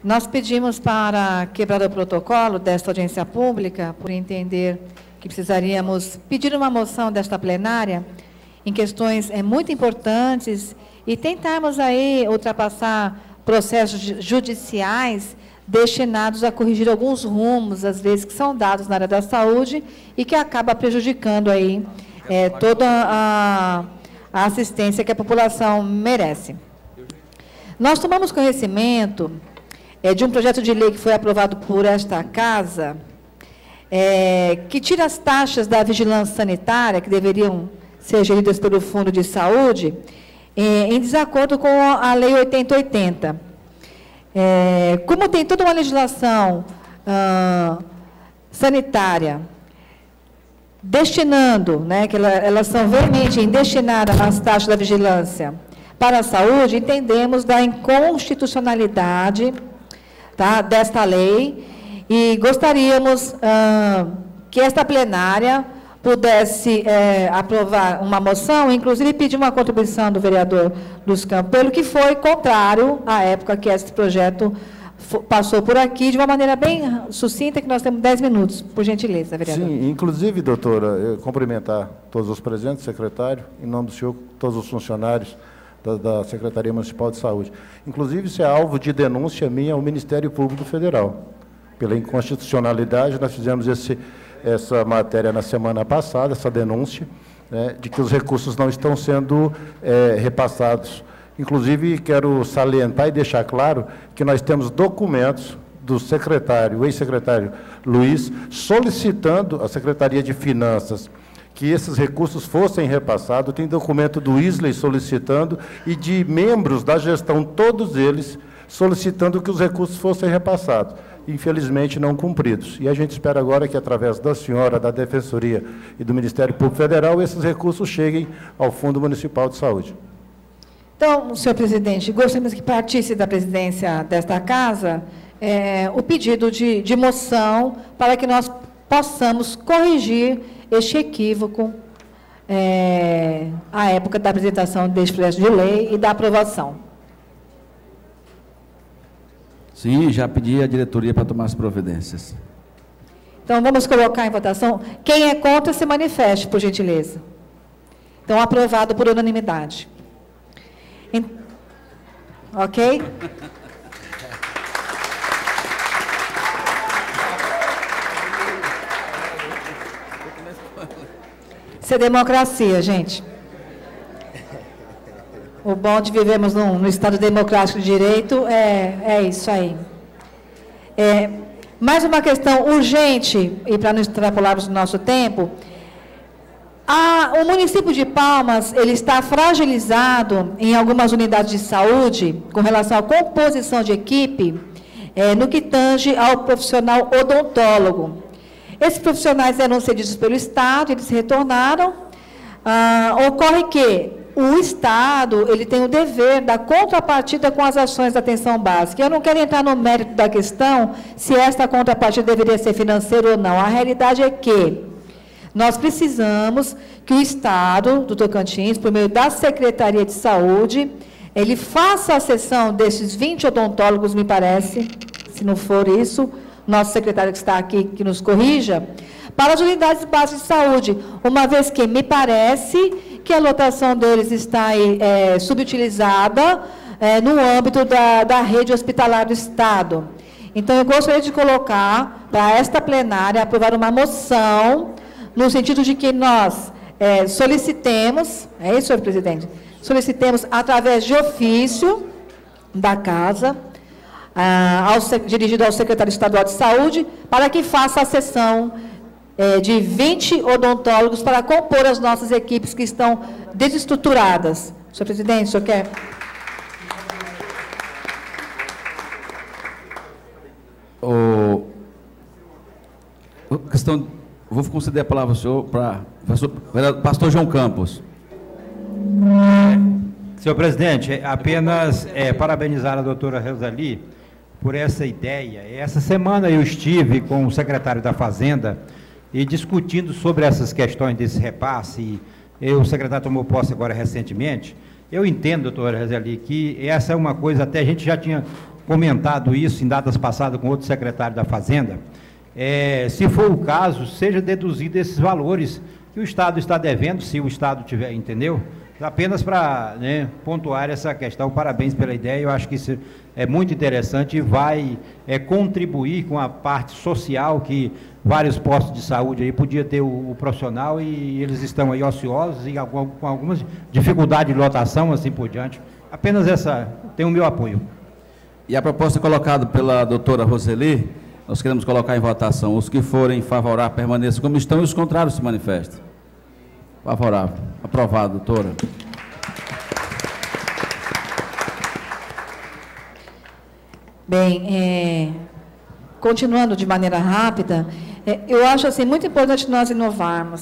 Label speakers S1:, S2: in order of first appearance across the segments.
S1: Nós pedimos para quebrar o protocolo desta audiência pública, por entender que precisaríamos pedir uma moção desta plenária em questões muito importantes e tentarmos aí ultrapassar processos judiciais destinados a corrigir alguns rumos, às vezes, que são dados na área da saúde e que acaba prejudicando aí toda a assistência que a população merece. Nós tomamos conhecimento de um projeto de lei que foi aprovado por esta Casa, que tira as taxas da vigilância sanitária, que deveriam ser geridas pelo Fundo de Saúde, em desacordo com a Lei 8080. Como tem toda uma legislação sanitária destinando, que elas são veemente destinadas às taxas da vigilância para a saúde, entendemos da inconstitucionalidade desta lei e gostaríamos que esta plenária pudesse aprovar uma moção, inclusive pedir uma contribuição do vereador Luiz Campelo, que foi contrário à época que esse projeto passou por aqui, de uma maneira bem sucinta, que nós temos 10 minutos, por gentileza, vereador.
S2: Sim, inclusive, doutora, eu cumprimentar todos os presentes, secretário, em nome do senhor, todos os funcionários da Secretaria Municipal de Saúde. Inclusive, isso é alvo de denúncia minha ao Ministério Público Federal. Pela inconstitucionalidade, nós fizemos essa matéria na semana passada, essa denúncia, de que os recursos não estão sendo repassados. Inclusive, quero salientar e deixar claro que nós temos documentos do secretário, o ex-secretário Luiz, solicitando à Secretaria de Finanças que esses recursos fossem repassados. Tem documento do Isley solicitando e de membros da gestão, todos eles, solicitando que os recursos fossem repassados. Infelizmente, não cumpridos. E a gente espera agora que, através da senhora, da Defensoria e do Ministério Público Federal, esses recursos cheguem ao Fundo Municipal de Saúde.
S1: Então, senhor presidente, gostaríamos que partisse da presidência desta Casa o pedido de moção para que nós possamos corrigir este equívoco à época da apresentação deste projeto de lei e da aprovação.
S3: Sim, já pedi à diretoria para tomar as providências.
S1: Então, vamos colocar em votação. Quem é contra, se manifeste, por gentileza. Então, aprovado por unanimidade. Ok? Isso é democracia, gente. O bom de vivermos no Estado democrático de direito é isso aí. Mais uma questão urgente, e para não extrapolarmos o nosso tempo, o município de Palmas, ele está fragilizado em algumas unidades de saúde, com relação à composição de equipe, no que tange ao profissional odontólogo. Esses profissionais eram cedidos pelo Estado, eles retornaram. Ocorre que o Estado ele tem o dever da contrapartida com as ações da atenção básica. Eu não quero entrar no mérito da questão, se esta contrapartida deveria ser financeira ou não. A realidade é que nós precisamos que o Estado do Tocantins, por meio da Secretaria de Saúde, ele faça a cessão desses 20 odontólogos, me parece, se não for isso, nosso secretário que está aqui, que nos corrija, para as unidades básicas de saúde, uma vez que me parece que a lotação deles está aí, subutilizada no âmbito da rede hospitalar do Estado. Então, eu gostaria de colocar para esta plenária aprovar uma moção no sentido de que nós solicitemos, é isso, senhor presidente? Solicitemos, através de ofício da Casa, dirigido ao secretário estadual de Saúde, para que faça a cessão de 20 odontólogos para compor as nossas equipes que estão desestruturadas. Senhor presidente, o senhor quer?
S3: Vou conceder a palavra ao senhor para pastor João Campos.
S4: Senhor presidente, apenas parabenizar a doutora Rosali por essa ideia. Essa semana eu estive com o secretário da Fazenda e discutindo sobre essas questões desse repasse. O secretário tomou posse agora recentemente. Eu entendo, doutora Rosali, que essa é uma coisa, até a gente já tinha comentado isso em datas passadas com outro secretário da Fazenda, se for o caso, seja deduzido esses valores que o Estado está devendo, se o Estado tiver, entendeu? Apenas para, né, pontuar essa questão. Parabéns pela ideia, eu acho que isso é muito interessante e vai contribuir com a parte social, que vários postos de saúde aí podia ter o profissional e eles estão aí ociosos e com algumas dificuldades de lotação, assim por diante. Apenas essa, tem o meu apoio.
S3: E a proposta colocada pela doutora Roseli, nós queremos colocar em votação. Os que forem favoráveis permaneçam como estão e os contrários se manifestem. Favorável. Aprovado, doutora.
S1: Bem, continuando de maneira rápida, eu acho assim, muito importante nós inovarmos.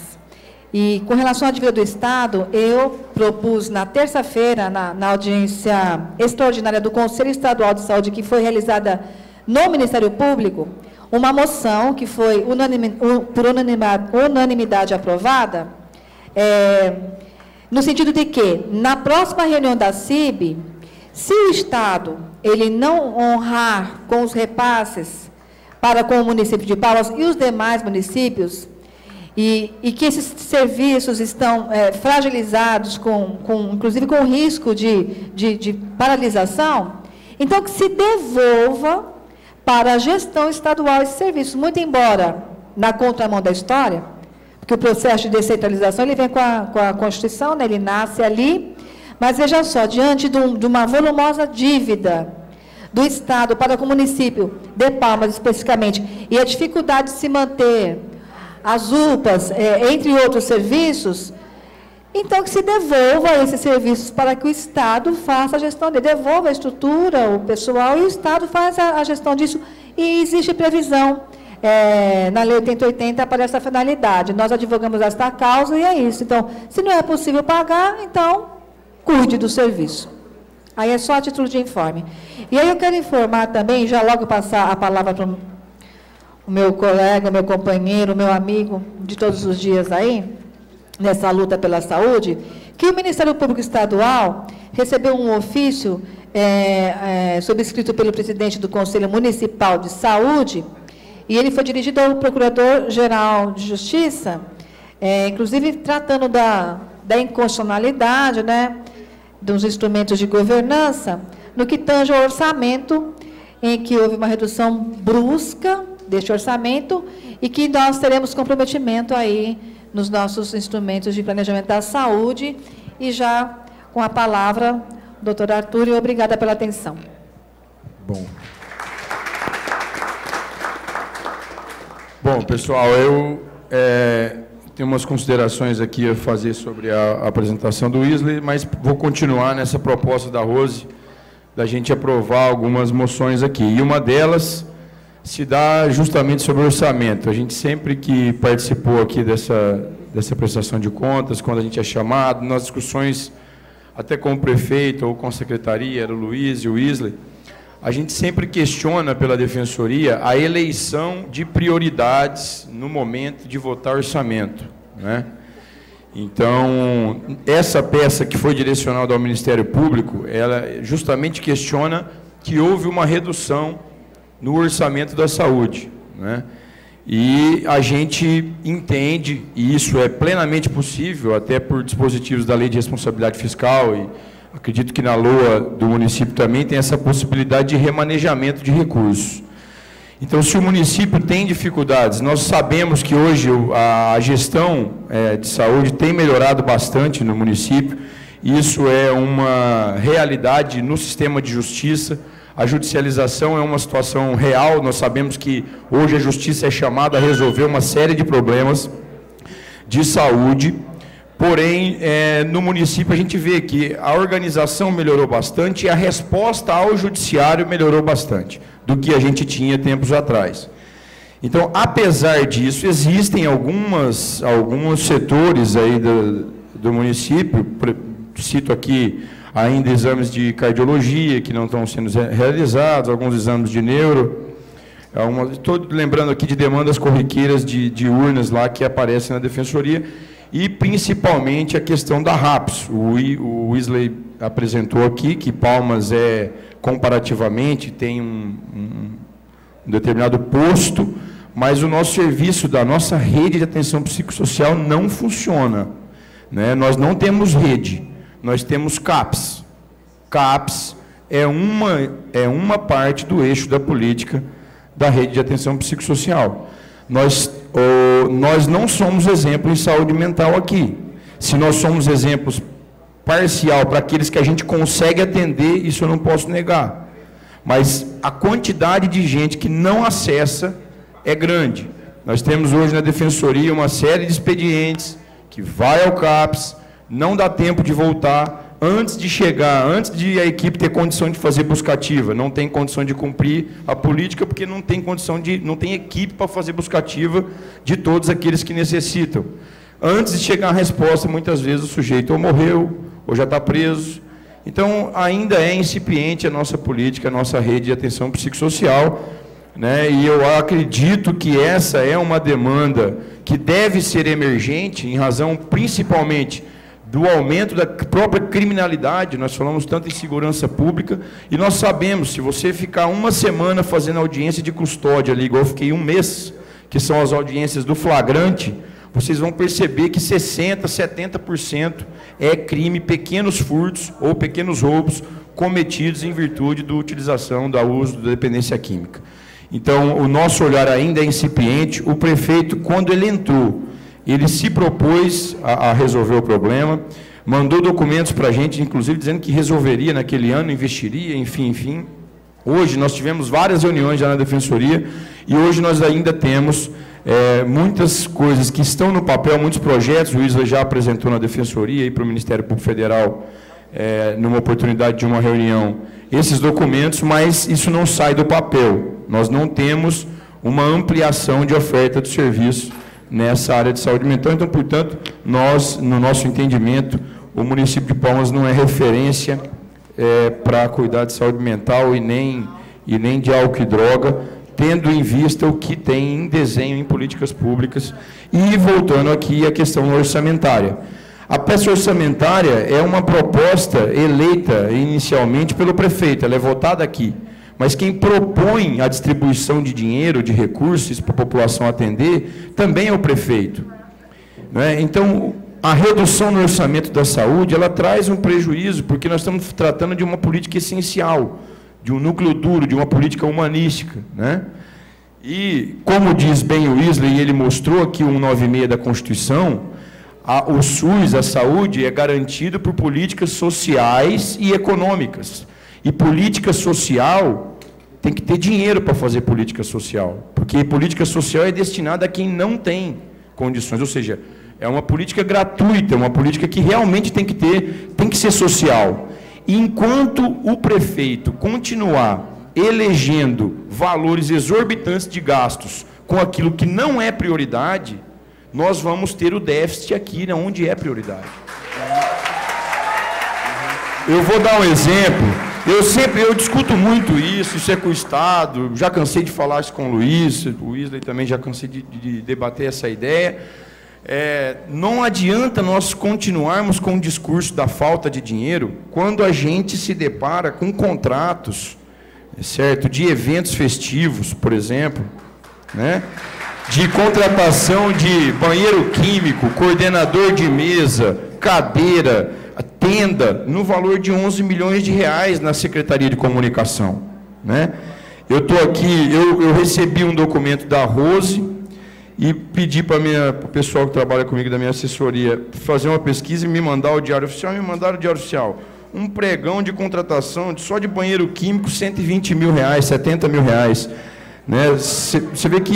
S1: E com relação à dívida do Estado, eu propus na terça-feira, na audiência extraordinária do Conselho Estadual de Saúde, que foi realizada no Ministério Público, uma moção que foi por unanimidade aprovada, no sentido de que, na próxima reunião da CIB, se o Estado ele não honrar com os repasses para com o município de Palmas e os demais municípios, e que esses serviços estão fragilizados, inclusive com risco de paralisação, então que se devolva para a gestão estadual esses serviços, muito embora na contramão da história, porque o processo de descentralização ele vem com a Constituição, né, ele nasce ali, mas veja só, diante de uma volumosa dívida do Estado para com o município de Palmas especificamente, e a dificuldade de se manter as UPAs, entre outros serviços, então que se devolva esses serviços para que o Estado faça a gestão dele, devolva a estrutura, o pessoal, e o Estado faz a gestão disso, e existe previsão na Lei 8080 para essa finalidade. Nós advogamos esta causa e é isso. Então, se não é possível pagar, então, cuide do serviço. Aí é só a título de informe. E aí eu quero informar também, já logo passar a palavra para o meu colega, meu companheiro, meu amigo de todos os dias aí, nessa luta pela saúde, que o Ministério Público Estadual recebeu um ofício subscrito pelo presidente do Conselho Municipal de Saúde, e ele foi dirigido ao Procurador-Geral de Justiça, inclusive tratando da inconstitucionalidade, né, dos instrumentos de governança, no que tange ao orçamento, em que houve uma redução brusca deste orçamento e que nós teremos comprometimento aí nos nossos instrumentos de planejamento da saúde. E já com a palavra, doutor Arthur, e obrigada pela atenção.
S5: Bom, pessoal, eu tenho umas considerações aqui a fazer sobre a apresentação do Wesley, mas vou continuar nessa proposta da Rose, da gente aprovar algumas moções aqui. E uma delas se dá justamente sobre o orçamento. A gente sempre que participou aqui dessa prestação de contas, quando a gente é chamado, nas discussões até com o prefeito ou com a secretaria, era o Luiz e o Wesley, a gente sempre questiona pela Defensoria a eleição de prioridades no momento de votar orçamento, né? Então, essa peça que foi direcionada ao Ministério Público, ela justamente questiona que houve uma redução no orçamento da saúde, né? E a gente entende, e isso é plenamente possível, até por dispositivos da Lei de Responsabilidade Fiscal, e acredito que na LOA do município também tem essa possibilidade de remanejamento de recursos. Então, se o município tem dificuldades, nós sabemos que hoje a gestão de saúde tem melhorado bastante no município, isso é uma realidade no sistema de justiça. A judicialização é uma situação real, nós sabemos que hoje a justiça é chamada a resolver uma série de problemas de saúde, porém, no município a gente vê que a organização melhorou bastante e a resposta ao judiciário melhorou bastante do que a gente tinha tempos atrás. Então, apesar disso, existem alguns setores aí do município, cito aqui ainda exames de cardiologia que não estão sendo realizados, alguns exames de neuro, estou lembrando aqui de demandas corriqueiras de urnas lá que aparecem na Defensoria, e principalmente a questão da RAPS. O Wesley apresentou aqui que Palmas comparativamente, tem um determinado posto, mas o nosso serviço da nossa rede de atenção psicossocial não funciona, né? Nós não temos rede, nós temos CAPS. CAPS é uma parte do eixo da política da rede de atenção psicossocial. Nós não somos exemplo em saúde mental aqui. Se nós somos exemplos parcial para aqueles que a gente consegue atender, isso eu não posso negar. Mas a quantidade de gente que não acessa é grande. Nós temos hoje na Defensoria uma série de expedientes que vai ao CAPS, não dá tempo de voltar, antes de chegar, antes de a equipe ter condição de fazer buscativa, não tem condição de cumprir a política, porque não tem equipe para fazer buscativa de todos aqueles que necessitam. Antes de chegar a resposta, muitas vezes o sujeito ou morreu, ou já está preso. Então, ainda é incipiente a nossa política, a nossa rede de atenção psicossocial, né? E eu acredito que essa é uma demanda que deve ser emergente, em razão, principalmente, do aumento da própria criminalidade. Nós falamos tanto em segurança pública, e nós sabemos, se você ficar uma semana fazendo audiência de custódia ali, igual eu fiquei um mês, que são as audiências do flagrante, vocês vão perceber que 60%, 70% é crime, pequenos furtos ou pequenos roubos cometidos em virtude da utilização, do uso da dependência química. Então, o nosso olhar ainda é incipiente. O prefeito, quando ele entrou, ele se propôs a resolver o problema, mandou documentos para a gente, inclusive dizendo que resolveria naquele ano, investiria, enfim. Hoje nós tivemos várias reuniões já na Defensoria, e hoje nós ainda temos muitas coisas que estão no papel, muitos projetos. O Isla já apresentou na Defensoria e para o Ministério Público Federal, numa oportunidade de uma reunião, esses documentos, mas isso não sai do papel. Nós não temos uma ampliação de oferta de serviço nessa área de saúde mental. Então, portanto, nós, no nosso entendimento, o município de Palmas não é referência para cuidar de saúde mental e nem de álcool e droga, tendo em vista o que tem em desenho em políticas públicas. E, voltando aqui à questão orçamentária. A peça orçamentária é uma proposta eleita inicialmente pelo prefeito, ela é votada aqui. Mas quem propõe a distribuição de dinheiro, de recursos para a população atender, também é o prefeito, né? Então, a redução no orçamento da saúde, ela traz um prejuízo, porque nós estamos tratando de uma política essencial, de um núcleo duro, de uma política humanística, né? E, como diz bem o Isla, e ele mostrou aqui o 196 da Constituição, o SUS, a saúde, é garantido por políticas sociais e econômicas. E política social tem que ter dinheiro para fazer política social, porque política social é destinada a quem não tem condições, ou seja, é uma política gratuita, é uma política que realmente tem que ser social. E enquanto o prefeito continuar elegendo valores exorbitantes de gastos com aquilo que não é prioridade, nós vamos ter o déficit aqui, onde é prioridade. Eu vou dar um exemplo. Eu discuto muito isso é com o Estado, já cansei de falar isso com o Wesley também já cansei de debater essa ideia. Não adianta nós continuarmos com o discurso da falta de dinheiro quando a gente se depara com contratos, certo, de eventos festivos, por exemplo, né? De contratação de banheiro químico, coordenador de mesa, cadeira, tenda, no valor de 11 milhões de reais na Secretaria de Comunicação, né? Eu estou aqui, eu recebi um documento da Rose e pedi para o pessoal que trabalha comigo da minha assessoria fazer uma pesquisa e me mandar o Diário Oficial. Me mandaram o Diário Oficial. Um pregão de contratação só de banheiro químico, 120 mil reais, 70 mil reais. Né? Você vê que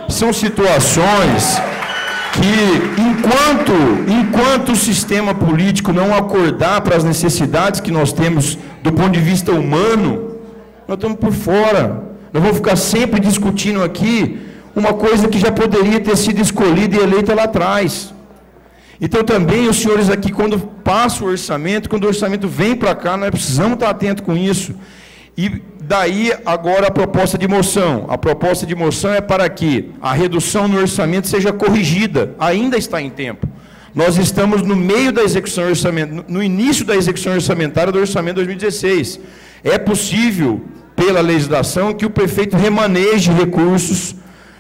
S5: são situações que, enquanto o sistema político não acordar para as necessidades que nós temos do ponto de vista humano, nós estamos por fora. Nós vamos ficar sempre discutindo aqui uma coisa que já poderia ter sido escolhida e eleita lá atrás. Então, também, os senhores aqui, quando passa o orçamento, quando o orçamento vem para cá, nós precisamos estar atentos com isso. E daí, agora, a proposta de moção. A proposta de moção é para que a redução no orçamento seja corrigida. Ainda está em tempo. Nós estamos no meio da execução orçamentária, no início da execução orçamentária do orçamento 2016. É possível, pela legislação, que o prefeito remaneje recursos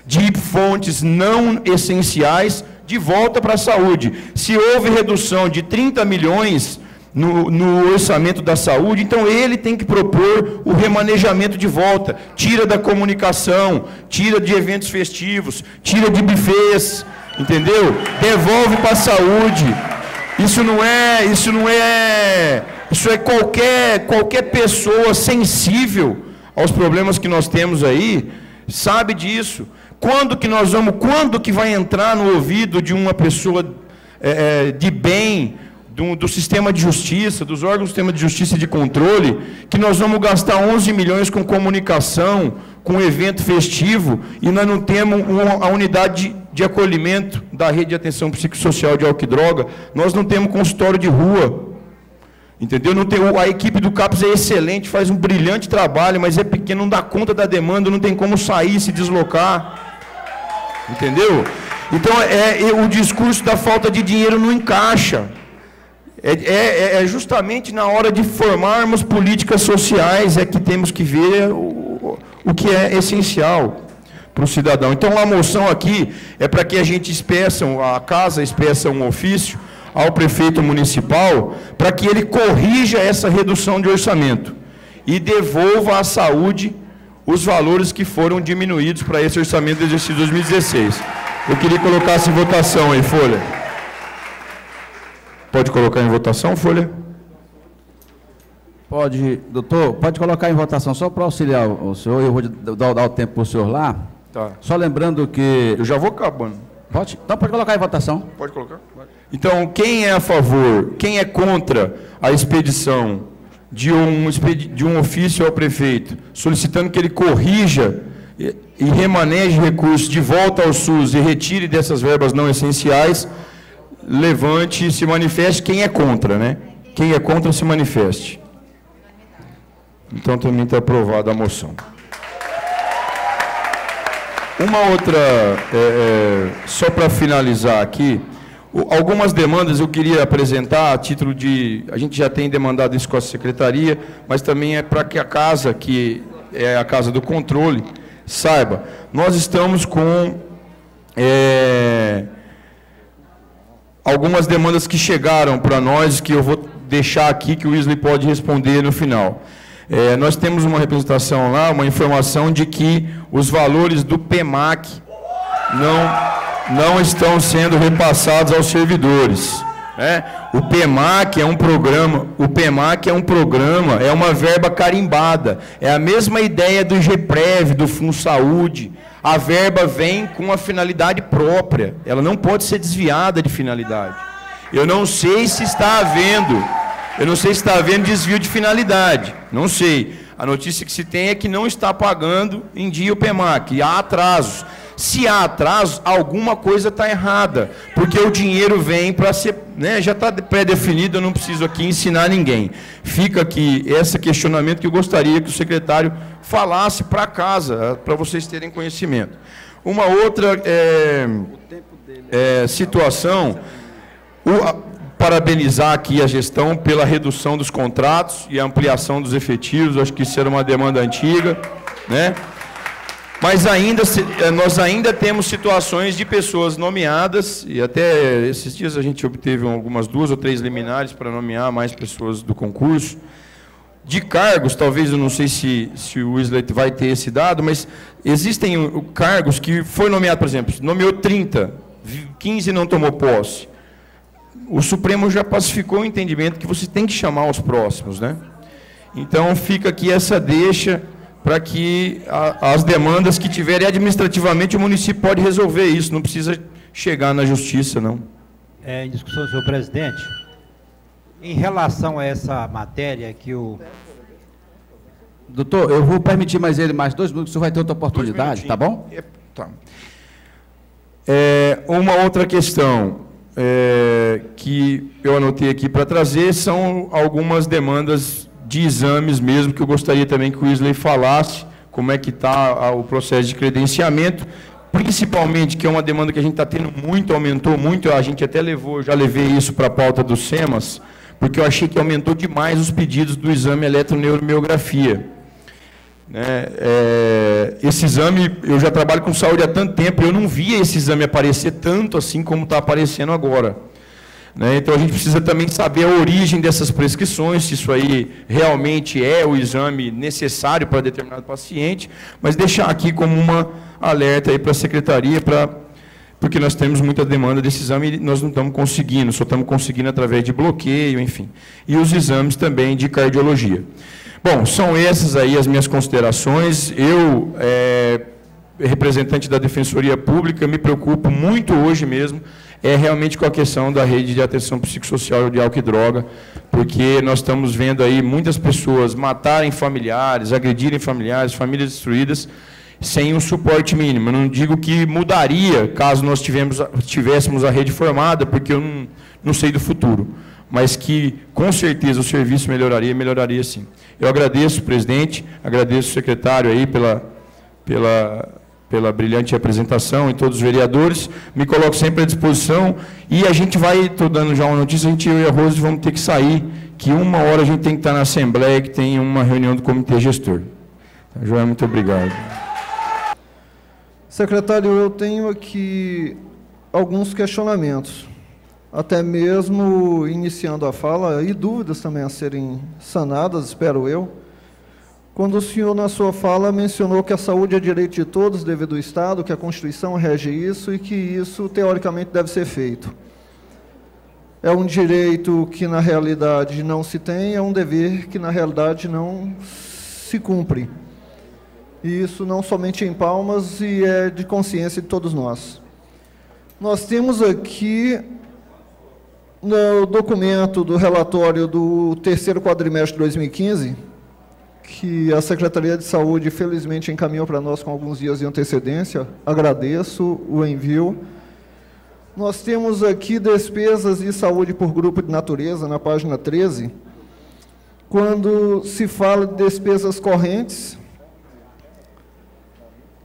S5: de fontes não essenciais de volta para a saúde. Se houve redução de 30 milhões no orçamento da saúde, então ele tem que propor o remanejamento de volta. Tira da comunicação, tira de eventos festivos, tira de buffets, entendeu? Devolve para a saúde. Isso é qualquer pessoa sensível aos problemas que nós temos aí, sabe disso. Quando que vai entrar no ouvido de uma pessoa de bem, do sistema de justiça, dos órgãos do sistema de justiça e de controle, que nós vamos gastar 11 milhões com comunicação, com evento festivo, e nós não temos a unidade de acolhimento da rede de atenção psicossocial de álcool e droga, nós não temos consultório de rua, entendeu? A equipe do CAPS é excelente, faz um brilhante trabalho, mas é pequeno, não dá conta da demanda, não tem como sair, se deslocar, entendeu? Então, o discurso da falta de dinheiro não encaixa. É justamente na hora de formarmos políticas sociais que temos que ver o que é essencial para o cidadão. Então, a moção aqui é para que a casa expeça um ofício ao prefeito municipal para que ele corrija essa redução de orçamento e devolva à saúde os valores que foram diminuídos para esse orçamento do exercício 2016. Eu queria colocar essa em votação aí, Folha. Pode colocar em votação, Folha?
S3: Pode, doutor, pode colocar em votação, só para auxiliar o senhor, eu vou dar o tempo para o senhor lá.
S5: Tá.
S3: Só lembrando que...
S5: Eu já vou acabando.
S3: Pode? Então pode colocar em votação.
S5: Pode colocar? Então, quem é a favor, quem é contra a expedição de um ofício ao prefeito, solicitando que ele corrija e remaneje recursos de volta ao SUS e retire dessas verbas não essenciais, levante e se manifeste. Quem é contra, né? Quem é contra, se manifeste. Então, também está aprovada a moção. Uma outra, só para finalizar aqui, algumas demandas eu queria apresentar a título de... A gente já tem demandado isso com a secretaria, mas também é para que a casa, que é a casa do controle, saiba. Nós estamos com algumas demandas que chegaram para nós, que eu vou deixar aqui, que o Wesley pode responder no final. Nós temos uma representação lá, uma informação de que os valores do PEMAC não estão sendo repassados aos servidores. O PEMAC é um programa, é uma verba carimbada, é a mesma ideia do GPREV, do Fundo Saúde. A verba vem com a finalidade própria, ela não pode ser desviada de finalidade. Eu não sei se está havendo desvio de finalidade, não sei. A notícia que se tem é que não está pagando em dia o PEMAC, e há atrasos. Se há atrasos, alguma coisa está errada, porque o dinheiro vem para ser, já está pré-definido, eu não preciso aqui ensinar ninguém. Fica aqui esse questionamento que eu gostaria que o secretário falasse para casa, para vocês terem conhecimento. Uma outra situação, parabenizar aqui a gestão pela redução dos contratos e a ampliação dos efetivos, acho que isso era uma demanda antiga, né? Mas nós ainda temos situações de pessoas nomeadas, e até esses dias a gente obteve algumas 2 ou 3 liminares para nomear mais pessoas do concurso, de cargos, talvez, eu não sei se o Wesley vai ter esse dado, mas existem cargos que foi nomeado, por exemplo, nomeou 30, 15 não tomou posse. O Supremo já pacificou o entendimento que você tem que chamar os próximos, né? Então, fica aqui essa deixa para que as demandas que tiverem administrativamente, o município pode resolver isso, não precisa chegar na justiça, não.
S4: Em discussão, senhor presidente, em relação a essa matéria que o...
S3: Doutor, eu vou permitir mais 2 minutos, o senhor vai ter outra oportunidade, tá bom?
S5: Tá. Uma outra questão que eu anotei aqui para trazer são algumas demandas de exames mesmo, que eu gostaria também que o Wesley falasse como é que está o processo de credenciamento, principalmente, que é uma demanda que a gente está tendo muito, aumentou muito, a gente até já levei isso para a pauta do SEMAS, porque eu achei que aumentou demais os pedidos do exame eletroneuromiografia. Esse exame, eu já trabalho com saúde há tanto tempo, eu não via esse exame aparecer tanto assim como está aparecendo agora. Então, a gente precisa também saber a origem dessas prescrições, se isso aí realmente é o exame necessário para determinado paciente, mas deixar aqui como uma alerta aí para a secretaria, porque nós temos muita demanda desse exame e nós não estamos conseguindo, só estamos conseguindo através de bloqueio, enfim. E os exames também de cardiologia. Bom, são essas aí as minhas considerações. Eu, representante da Defensoria Pública, me preocupo muito hoje mesmo, realmente com a questão da rede de atenção psicossocial de álcool e droga, porque nós estamos vendo aí muitas pessoas matarem familiares, agredirem familiares, famílias destruídas, sem um suporte mínimo. Eu não digo que mudaria caso nós tivéssemos a rede formada, porque eu não sei do futuro, mas que, com certeza, o serviço melhoraria sim. Eu agradeço, presidente, agradeço o secretário aí pela brilhante apresentação e todos os vereadores, me coloco sempre à disposição, e a gente vai, estou dando já uma notícia, eu e a Rose vamos ter que sair, que 1h a gente tem que estar na Assembleia, que tem uma reunião do Comitê Gestor. João, muito obrigado.
S6: Secretário, eu tenho aqui alguns questionamentos, até mesmo iniciando a fala, e dúvidas também a serem sanadas, espero eu. Quando o senhor, na sua fala, mencionou que a saúde é direito de todos, dever do Estado, que a Constituição rege isso e que isso, teoricamente, deve ser feito. É um direito que, na realidade, não se tem, é um dever que, na realidade, não se cumpre. E isso não somente em Palmas, e é de consciência de todos nós. Nós temos aqui, no documento do relatório do 3º quadrimestre de 2015, que a Secretaria de Saúde, felizmente, encaminhou para nós com alguns dias de antecedência, agradeço o envio. Nós temos aqui despesas de saúde por grupo de natureza, na página 13, quando se fala de despesas correntes,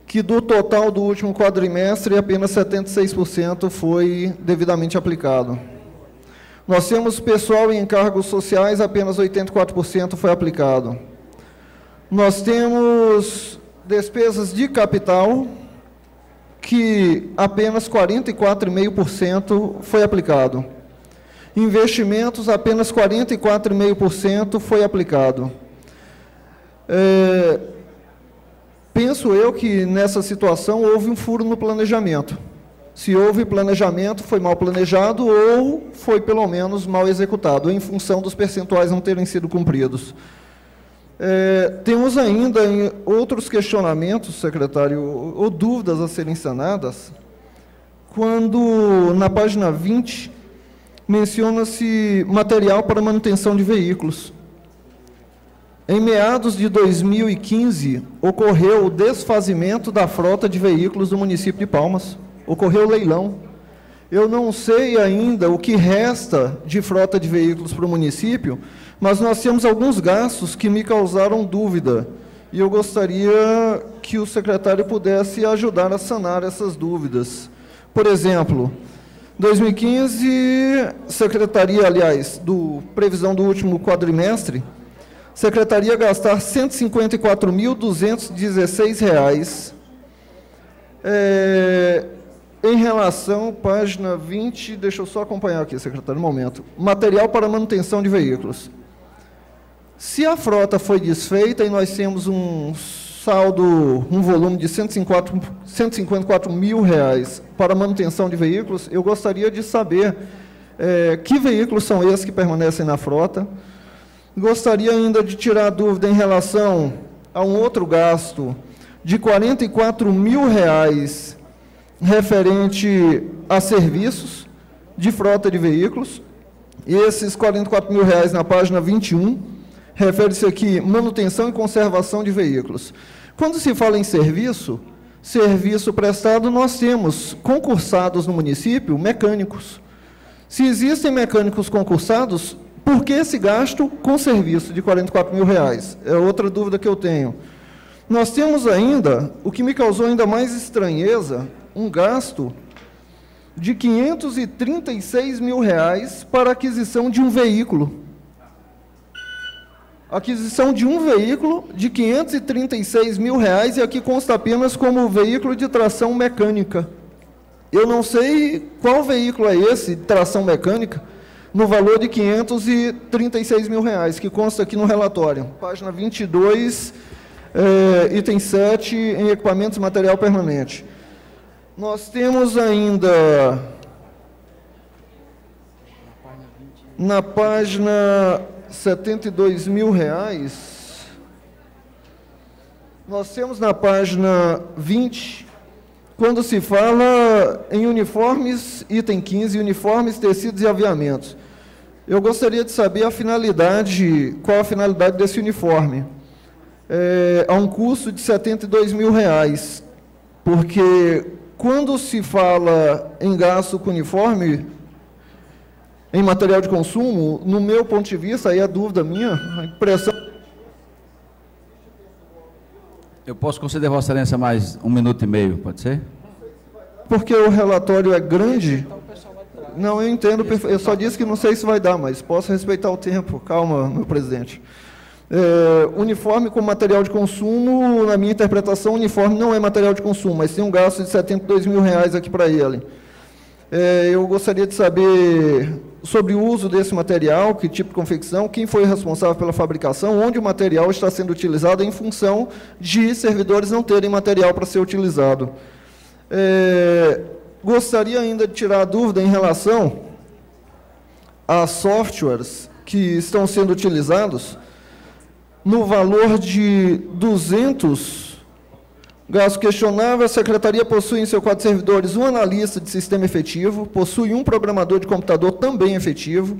S6: que do total do último quadrimestre, apenas 76% foi devidamente aplicado. Nós temos pessoal em encargos sociais, apenas 84% foi aplicado. Nós temos despesas de capital, que apenas 44,5% foi aplicado. Investimentos, apenas 44,5% foi aplicado. Penso eu que nessa situação houve um furo no planejamento. Se houve planejamento, foi mal planejado ou foi pelo menos mal executado, em função dos percentuais não terem sido cumpridos. Temos ainda outros questionamentos, secretário, ou dúvidas a serem sanadas, quando na página 20 menciona-se material para manutenção de veículos. Em meados de 2015, ocorreu o desfazimento da frota de veículos do município de Palmas. Ocorreu leilão. Eu não sei ainda o que resta de frota de veículos para o município, mas nós temos alguns gastos que me causaram dúvida, e eu gostaria que o secretário pudesse ajudar a sanar essas dúvidas. Por exemplo, 2015, secretaria, aliás, previsão do último quadrimestre, secretaria gastar R$ 154.216. Em relação, página 20, deixa eu só acompanhar aqui, secretário, um momento. Material para manutenção de veículos. Se a frota foi desfeita e nós temos um saldo, um volume de R$ 154 mil para manutenção de veículos, eu gostaria de saber que veículos são esses que permanecem na frota. Gostaria ainda de tirar dúvida em relação a um outro gasto de R$ 44 mil referente a serviços de frota de veículos. Esses R$ 44 mil na página 21, refere-se aqui manutenção e conservação de veículos. Quando se fala em serviço prestado, nós temos concursados no município mecânicos. Se existem mecânicos concursados, por que esse gasto com serviço de R$ 44 mil? É outra dúvida que eu tenho. Nós temos ainda, o que me causou ainda mais estranheza, um gasto de R$ 536 mil para a aquisição de um veículo. aquisição de um veículo de R$ 536 mil, e aqui consta apenas como veículo de tração mecânica. Eu não sei qual veículo é esse, de tração mecânica, no valor de R$ 536 mil, que consta aqui no relatório. Página 22, item 7, em equipamentos e material permanente. Nós temos ainda, na página R$ 72 mil, nós temos na página 20, quando se fala em uniformes, item 15, uniformes, tecidos e aviamentos. Eu gostaria de saber a finalidade, qual a finalidade desse uniforme. Há um custo de R$ 72 mil, porque quando se fala em gasto com uniforme, em material de consumo, no meu ponto de vista, aí é dúvida minha, a impressão...
S3: Eu posso conceder a Vossa Excelência mais 1 minuto e meio, pode ser?
S6: Porque o relatório é grande. Não, eu entendo, eu só disse que não sei se vai dar, mas posso respeitar o tempo. Calma, meu presidente. Uniforme com material de consumo, na minha interpretação, uniforme não é material de consumo, mas tem um gasto de R$ 72 mil aqui para ele. Eu gostaria de saber sobre o uso desse material, que tipo de confecção, quem foi responsável pela fabricação, onde o material está sendo utilizado em função de servidores não terem material para ser utilizado. Gostaria ainda de tirar a dúvida em relação a softwares que estão sendo utilizados no valor de 200. Gasto questionável, a Secretaria possui em seu quadro de servidores um analista de sistema efetivo, possui um programador de computador também efetivo,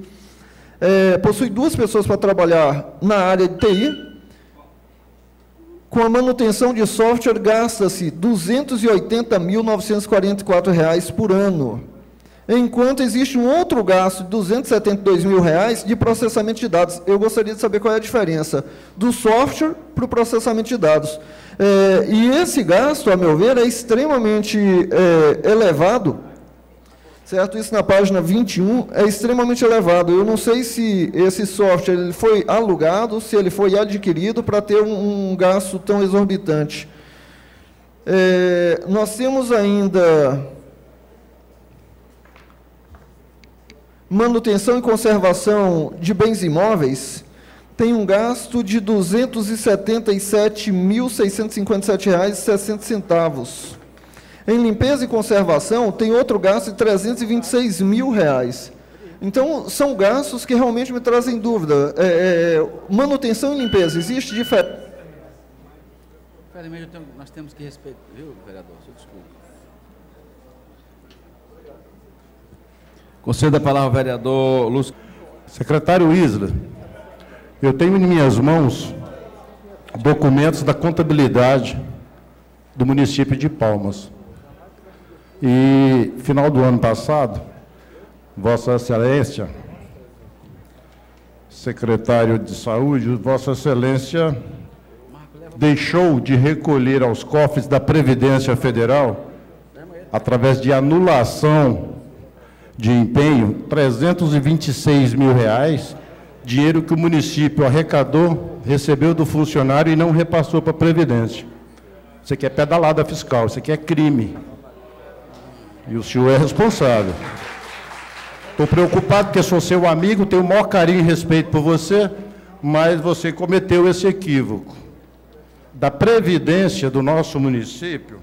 S6: possui 2 pessoas para trabalhar na área de TI. Com a manutenção de software, gasta-se R$ 280.944 por ano, enquanto existe um outro gasto de R$ 272 mil de processamento de dados. Eu gostaria de saber qual é a diferença do software para o processamento de dados. E esse gasto, a meu ver, é extremamente elevado, certo? Isso na página 21 é extremamente elevado. Eu não sei se esse software ele foi alugado, se ele foi adquirido para ter um gasto tão exorbitante. Nós temos ainda manutenção e conservação de bens imóveis, tem um gasto de R$ 277.657,60. Em limpeza e conservação, tem outro gasto de R$ 326 mil. Então, são gastos que realmente me trazem dúvida. Manutenção e limpeza, existe diferença?
S3: Nós temos que respeitar, viu, vereador? Desculpa. Conceda a palavra ao vereador Lúcio.
S2: Secretário Isla, eu tenho em minhas mãos documentos da contabilidade do município de Palmas. E, final do ano passado, Vossa Excelência, secretário de Saúde, Vossa Excelência deixou de recolher aos cofres da Previdência Federal, através de anulação de empenho, R$ 326 mil, dinheiro que o município arrecadou, recebeu do funcionário e não repassou para a Previdência. Isso aqui é pedalada fiscal, isso aqui é crime. E o senhor é responsável. Estou preocupado porque sou seu amigo, tenho o maior carinho e respeito por você, mas você cometeu esse equívoco. Da Previdência do nosso município,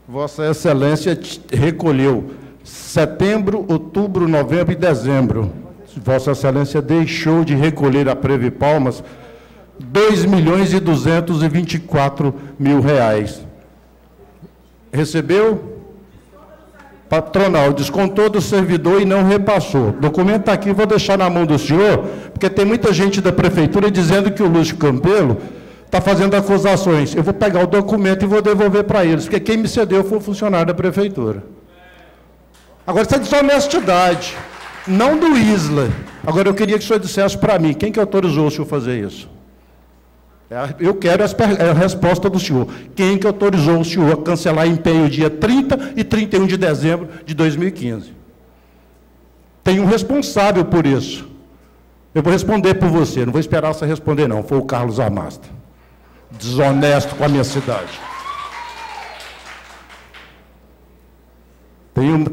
S2: Vossa Excelência recolheu setembro, outubro, novembro e dezembro. Vossa Excelência deixou de recolher a Previ Palmas R$ 2.224.000. Recebeu? Patronal, descontou do servidor e não repassou. O documento está aqui, vou deixar na mão do senhor, porque tem muita gente da prefeitura dizendo que o Lúcio Campelo está fazendo acusações. Eu vou pegar o documento e vou devolver para eles, porque quem me cedeu foi o funcionário da prefeitura. Agora, isso é desonestidade, não do Isla. Agora, eu queria que o senhor dissesse para mim, quem que autorizou o senhor fazer isso? Eu quero a resposta do senhor. Quem que autorizou o senhor a cancelar empenho dia 30 e 31 de dezembro de 2015? Tem um responsável por isso. Eu vou responder por você, não vou esperar você responder, não. Foi o Carlos Amasta. Desonesto com a minha cidade.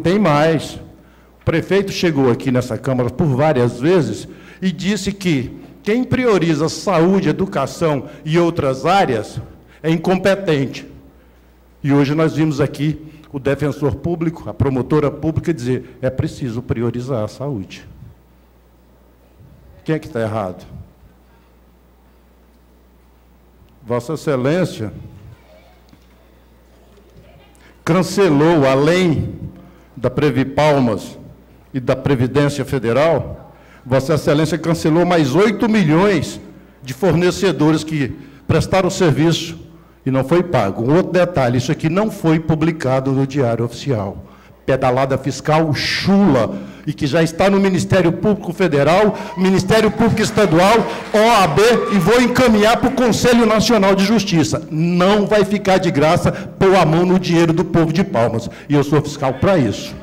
S2: Tem mais. O prefeito chegou aqui nessa Câmara por várias vezes e disse que quem prioriza saúde, educação e outras áreas é incompetente. E hoje nós vimos aqui o defensor público, a promotora pública dizer, é preciso priorizar a saúde. Quem é que está errado? Vossa Excelência cancelou, além da Previpalmas e da Previdência Federal, Vossa Excelência cancelou mais 8 milhões de fornecedores que prestaram serviço e não foi pago. Um outro detalhe, isso aqui não foi publicado no Diário Oficial. Pedalada fiscal chula, e que já está no Ministério Público Federal, Ministério Público Estadual, OAB, e vou encaminhar para o Conselho Nacional de Justiça. Não vai ficar de graça pôr a mão no dinheiro do povo de Palmas. E eu sou fiscal para isso.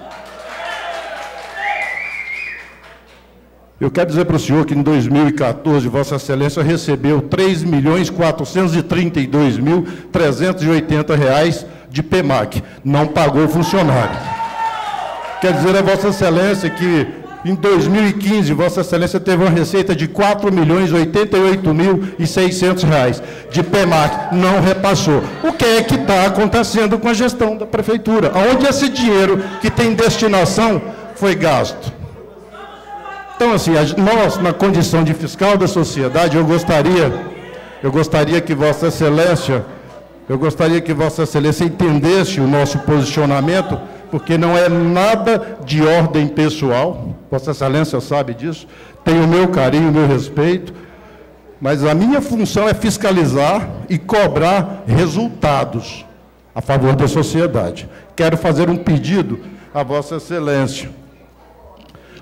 S2: Eu quero dizer para o senhor que em 2014, Vossa Excelência recebeu R$ 3.432.380 de PEMAC. Não pagou o funcionário. Quer dizer a Vossa Excelência que em 2015, Vossa Excelência teve uma receita de R$ 4.088.600 de PEMAC. Não repassou. O que é que está acontecendo com a gestão da Prefeitura? Onde esse dinheiro que tem destinação foi gasto? Então, assim, nós, na condição de fiscal da sociedade, eu gostaria que Vossa Excelência entendesse o nosso posicionamento, porque não é nada de ordem pessoal, Vossa Excelência sabe disso, tem o meu carinho, o meu respeito, mas a minha função é fiscalizar e cobrar resultados a favor da sociedade. Quero fazer um pedido a Vossa Excelência.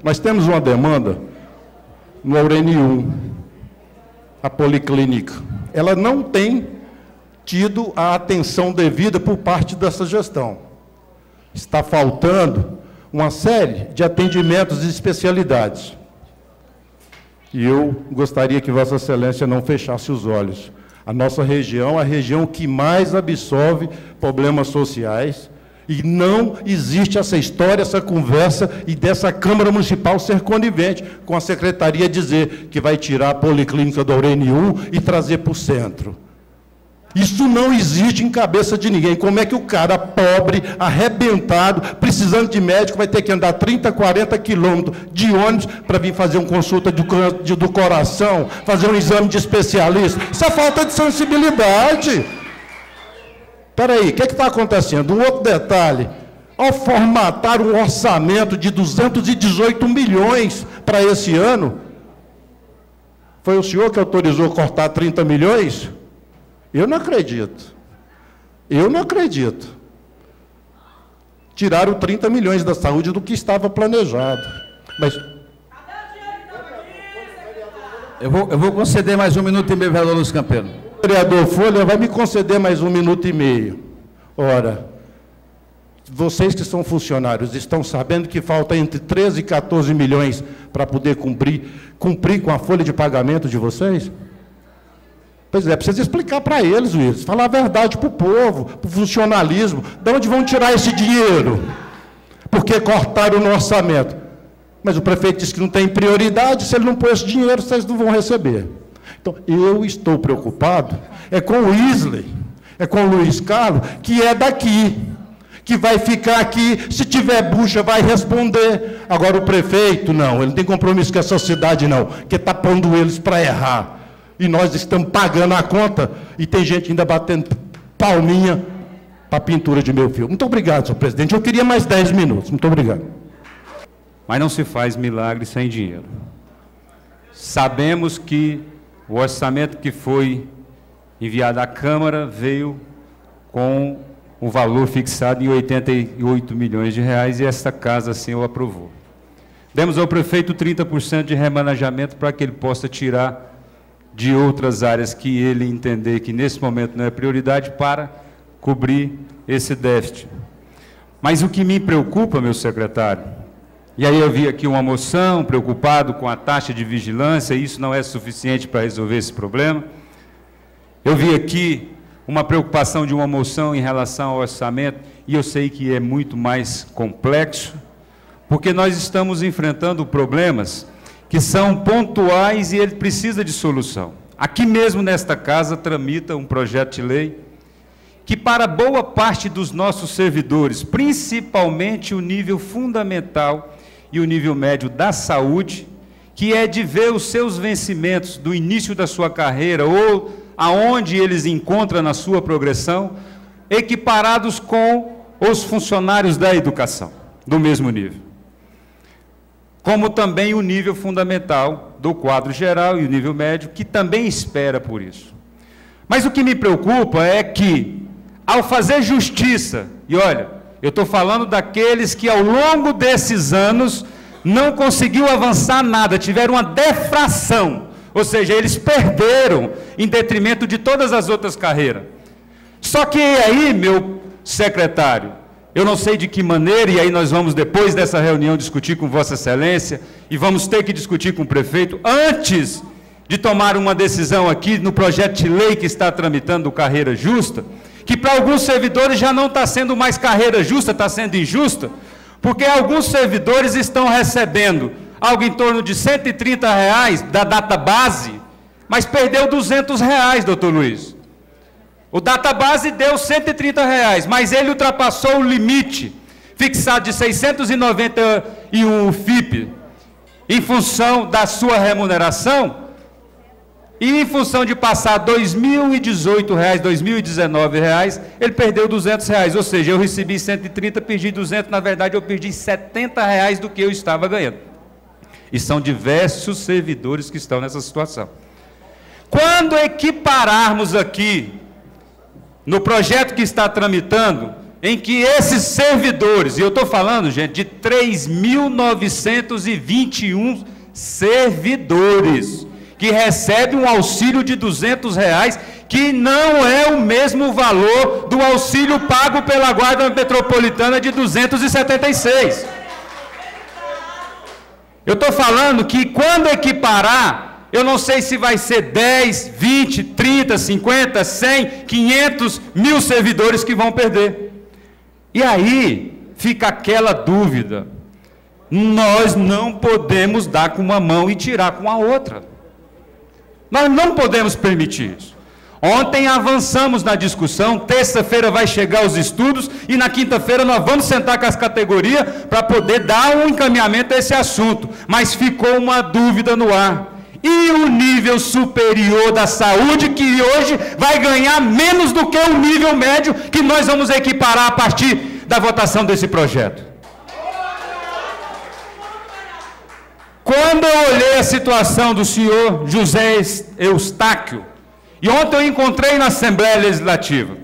S2: Nós temos uma demanda no Aureni 1, a policlínica. Ela não tem tido a atenção devida por parte dessa gestão. Está faltando uma série de atendimentos e especialidades. E eu gostaria que Vossa Excelência não fechasse os olhos. A nossa região é a região que mais absorve problemas sociais, e não existe essa história, essa conversa, e dessa Câmara Municipal ser conivente com a Secretaria dizer que vai tirar a Policlínica do Aureni 1 e trazer para o centro. Isso não existe em cabeça de ninguém. Como é que o cara pobre, arrebentado, precisando de médico, vai ter que andar 30, 40 quilômetros de ônibus para vir fazer uma consulta do coração, fazer um exame de especialista? Isso é falta de sensibilidade. Espera aí, o que está acontecendo? Um outro detalhe, ao formatar um orçamento de 218 milhões para esse ano, foi o senhor que autorizou cortar 30 milhões? Eu não acredito. Eu não acredito. Tiraram 30 milhões da saúde do que estava planejado. Mas...
S3: Eu vou conceder mais 1 minuto e meio, vereador Luiz Campelo.
S2: Vereador Folha, vai me conceder mais 1 minuto e meio. Ora, vocês que são funcionários estão sabendo que falta entre 13 e 14 milhões para poder cumprir com a folha de pagamento de vocês? Pois é, precisa explicar para eles, Wilson, falar a verdade para o povo, para o funcionalismo. De onde vão tirar esse dinheiro? Porque cortaram no orçamento. Mas o prefeito disse que não tem prioridade, se ele não pôr esse dinheiro, vocês não vão receber. Então, eu estou preocupado, é com o Isley, é com o Luiz Carlos, que é daqui, que vai ficar aqui, se tiver bucha, vai responder. Agora, o prefeito, não, ele não tem compromisso com essa cidade, não, que está pondo eles para errar. E nós estamos pagando a conta, e tem gente ainda batendo palminha para a pintura de meu filho. Muito obrigado, senhor presidente. Eu queria mais 10 minutos. Muito obrigado.
S4: Mas não se faz milagre sem dinheiro. Sabemos que o orçamento que foi enviado à Câmara veio com o valor fixado em 88 milhões de reais, e esta casa assim o aprovou. Demos ao prefeito 30% de remanejamento para que ele possa tirar de outras áreas que ele entender que nesse momento não é prioridade, para cobrir esse déficit. Mas o que me preocupa, meu secretário,
S7: E aí eu vi aqui uma moção, preocupado com a taxa de vigilância, e isso não é suficiente para resolver esse problema. Eu vi aqui uma preocupação de uma moção em relação ao orçamento, e eu sei que é muito mais complexo, porque nós estamos enfrentando problemas que são pontuais e ele precisa de solução. Aqui mesmo nesta casa tramita um projeto de lei que para boa parte dos nossos servidores, principalmente o nível fundamental e o nível médio da saúde, que é de ver os seus vencimentos do início da sua carreira ou aonde eles encontram na sua progressão, equiparados com os funcionários da educação, do mesmo nível. Como também o nível fundamental do quadro geral e o nível médio, que também espera por isso. Mas o que me preocupa é que, ao fazer justiça, e olha, eu estou falando daqueles que ao longo desses anos não conseguiu avançar nada, tiveram uma defração, ou seja, eles perderam em detrimento de todas as outras carreiras. Só que aí, meu secretário, eu não sei de que maneira, e aí nós vamos depois dessa reunião discutir com Vossa Excelência, e vamos ter que discutir com o prefeito, antes de tomar uma decisão aqui no projeto de lei que está tramitando do Carreira Justa, que para alguns servidores já não está sendo mais carreira justa, está sendo injusta, porque alguns servidores estão recebendo algo em torno de R$130 da data base, mas perdeu R$200, doutor Luiz. O data base deu R$130, mas ele ultrapassou o limite fixado de 691 FIP, em função da sua remuneração, e em função de passar R$ 2.018, R$ 2.019, ele perdeu R$200, ou seja, eu recebi 130, perdi 200, na verdade eu perdi R$70 do que eu estava ganhando. E são diversos servidores que estão nessa situação. Quando equipararmos aqui, no projeto que está tramitando, em que esses servidores, e eu estou falando, gente, de 3.921 servidores, que recebem um auxílio de R$200, que não é o mesmo valor do auxílio pago pela Guarda Metropolitana de 276. Eu estou falando que quando equiparar, eu não sei se vai ser 10, 20, 30, 50, 100, 500, 1.000 servidores que vão perder. E aí fica aquela dúvida. Nós não podemos dar com uma mão e tirar com a outra. Nós não podemos permitir isso. Ontem avançamos na discussão, terça-feira vai chegar os estudos e na quinta-feira nós vamos sentar com as categorias para poder dar um encaminhamento a esse assunto. Mas ficou uma dúvida no ar. E o nível superior da saúde, que hoje vai ganhar menos do que o nível médio, que nós vamos equiparar a partir da votação desse projeto. Quando eu olhei a situação do senhor José Eustáquio, e ontem eu encontrei na Assembleia Legislativa,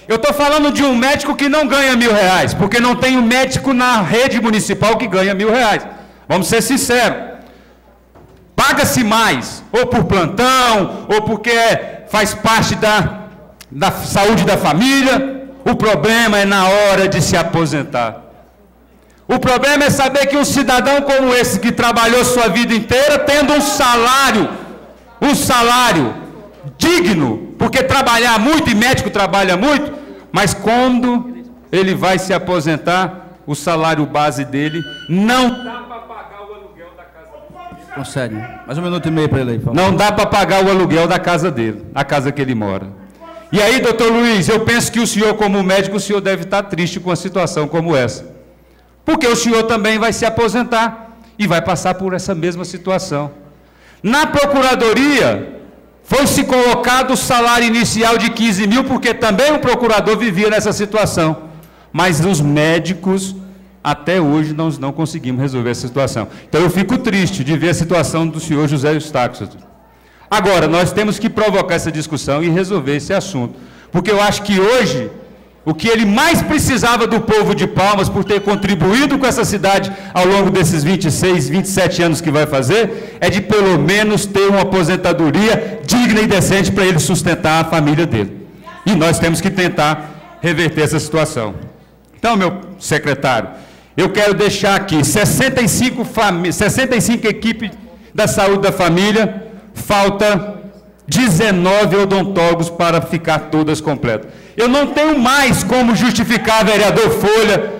S7: eu estou falando de um médico que não ganha R$1.000, porque não tem um médico na rede municipal que ganha R$1.000. Vamos ser sinceros. Paga-se mais, ou por plantão, ou porque faz parte da saúde da família. O problema é na hora de se aposentar. O problema é saber que um cidadão como esse, que trabalhou sua vida inteira, tendo um salário digno, porque trabalhar muito, e médico trabalha muito, mas quando ele vai se aposentar, o salário base dele não dá para pagar o aluguel da casa dele.
S3: Consegue. Mais 1 minuto e meio para ele aí, por favor.
S7: Não dá para pagar o aluguel da casa dele, a casa que ele mora. E aí, doutor Luiz, eu penso que o senhor, como médico, o senhor deve estar triste com uma situação como essa. Porque o senhor também vai se aposentar e vai passar por essa mesma situação. Na Procuradoria, foi-se colocado o salário inicial de 15 mil, porque também o procurador vivia nessa situação. Mas os médicos, até hoje, nós não conseguimos resolver essa situação. Então eu fico triste de ver a situação do senhor José Eustáquio. Agora, nós temos que provocar essa discussão e resolver esse assunto. Porque eu acho que hoje, o que ele mais precisava do povo de Palmas, por ter contribuído com essa cidade ao longo desses 26, 27 anos que vai fazer, é de pelo menos ter uma aposentadoria digna e decente para ele sustentar a família dele. E nós temos que tentar reverter essa situação. Então, meu secretário, eu quero deixar aqui 65 equipes da saúde da família, falta 19 odontólogos para ficar todas completas. Eu não tenho mais como justificar, vereador Folha,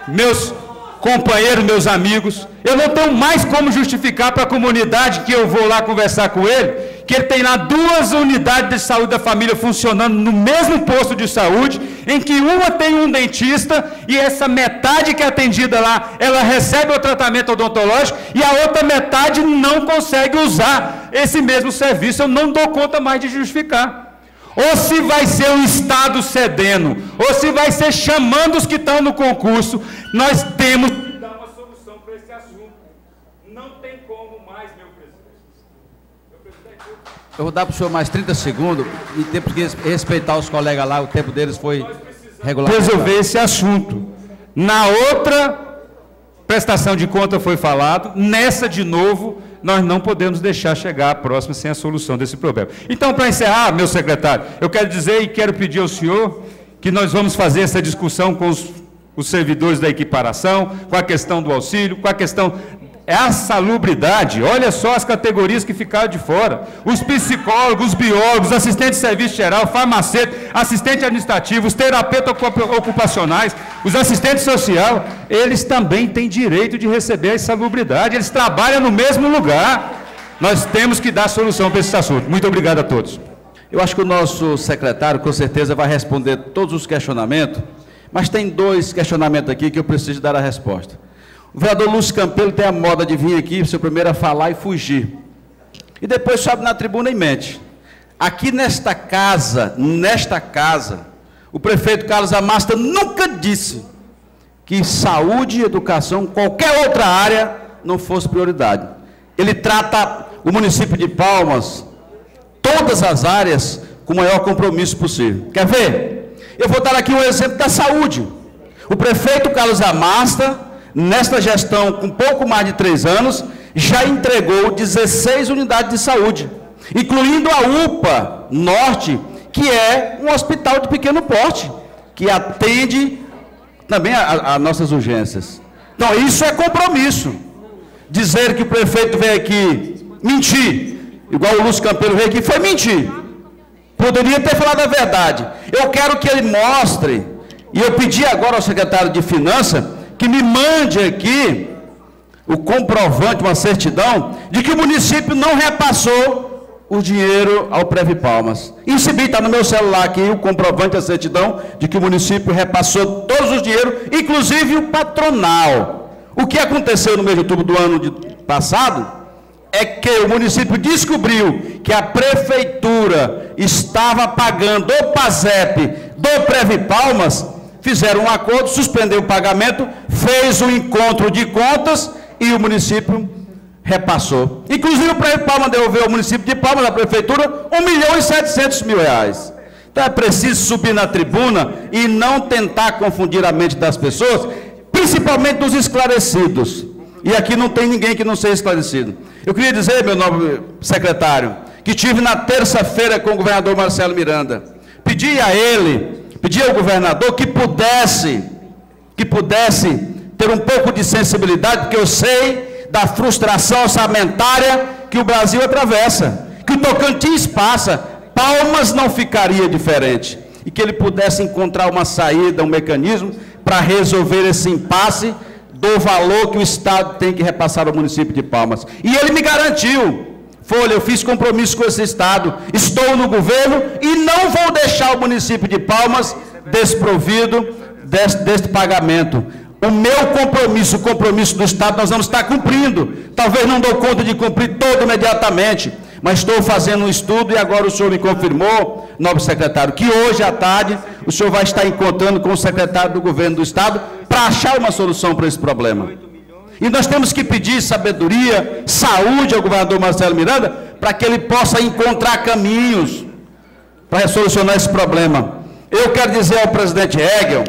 S7: meus companheiros, meus amigos, eu não tenho mais como justificar para a comunidade que eu vou lá conversar com ele, que ele tem lá 2 unidades de saúde da família funcionando no mesmo posto de saúde, em que uma tem um dentista e essa metade que é atendida lá, ela recebe o tratamento odontológico e a outra metade não consegue usar esse mesmo serviço. Eu não dou conta mais de justificar. Ou se vai ser o Estado cedendo, ou se vai ser chamando os que estão no concurso, nós temos que dar uma solução para esse assunto. Não tem como mais, meu presidente.
S3: Eu vou dar para o senhor mais 30 segundos, e temos que respeitar os colegas lá, o tempo deles foi regular.
S7: Resolver esse assunto. Na outra prestação de conta foi falado, nessa de novo, nós não podemos deixar chegar a próxima sem a solução desse problema. Então, para encerrar, meu secretário, eu quero dizer e quero pedir ao senhor que nós vamos fazer essa discussão com os servidores da equiparação, com a questão do auxílio, com a questão... a salubridade, olha só as categorias que ficaram de fora. Os psicólogos, os biólogos, assistentes de serviço geral, farmacêutico, assistente administrativo, os terapeutas ocupacionais, os assistentes sociais, eles também têm direito de receber a insalubridade, eles trabalham no mesmo lugar. Nós temos que dar solução para esse assunto. Muito obrigado a todos.
S3: Eu acho que o nosso secretário, com certeza, vai responder todos os questionamentos, mas tem 2 questionamentos aqui que eu preciso dar a resposta. O vereador Lúcio Campelo tem a moda de vir aqui, ser o primeiro a falar e fugir. E depois sobe na tribuna e mente. Aqui nesta casa, o prefeito Carlos Amasta nunca disse que saúde, educação, qualquer outra área não fosse prioridade. Ele trata o município de Palmas, todas as áreas, com o maior compromisso possível. Quer ver? Eu vou dar aqui um exemplo da saúde. O prefeito Carlos Amasta, nesta gestão, com pouco mais de 3 anos, já entregou 16 unidades de saúde, incluindo a UPA Norte, que é um hospital de pequeno porte, que atende também a nossas urgências. Então, isso é compromisso. Dizer que o prefeito veio aqui mentir, igual o Lúcio Campelo veio aqui, foi mentir. Poderia ter falado a verdade. Eu quero que ele mostre, e eu pedi agora ao secretário de Finanças, que me mande aqui o comprovante, uma certidão, de que o município não repassou o dinheiro ao Previ Palmas. Recebi, está no meu celular aqui, o comprovante, a certidão, de que o município repassou todos os dinheiros, inclusive o patronal. O que aconteceu no mês de outubro do ano passado, é que o município descobriu que a prefeitura estava pagando o PASEP do Previ Palmas, fizeram um acordo, suspendeu o pagamento, fez um encontro de contas e o município repassou. Inclusive o Previ Palmas devolveu ao município de Palmas, a prefeitura, R$1.700.000. Então é preciso subir na tribuna e não tentar confundir a mente das pessoas, principalmente dos esclarecidos. E aqui não tem ninguém que não seja esclarecido. Eu queria dizer, meu nobre secretário, que tive na terça-feira com o governador Marcelo Miranda. Pedi a ele, pedi ao governador que pudesse ter um pouco de sensibilidade, porque eu sei da frustração orçamentária que o Brasil atravessa, que o Tocantins passa, Palmas não ficaria diferente, e que ele pudesse encontrar uma saída, um mecanismo para resolver esse impasse do valor que o Estado tem que repassar ao município de Palmas. E ele me garantiu, Folha, eu fiz compromisso com esse Estado, estou no governo e não vou deixar o município de Palmas desprovido deste pagamento. O meu compromisso, o compromisso do Estado, nós vamos estar cumprindo. Talvez não dou conta de cumprir todo imediatamente, mas estou fazendo um estudo e agora o senhor me confirmou, nobre secretário, que hoje à tarde o senhor vai estar encontrando com o secretário do governo do Estado para achar uma solução para esse problema. E nós temos que pedir sabedoria, saúde ao governador Marcelo Miranda, para que ele possa encontrar caminhos para solucionar esse problema. Eu quero dizer ao presidente Hegel,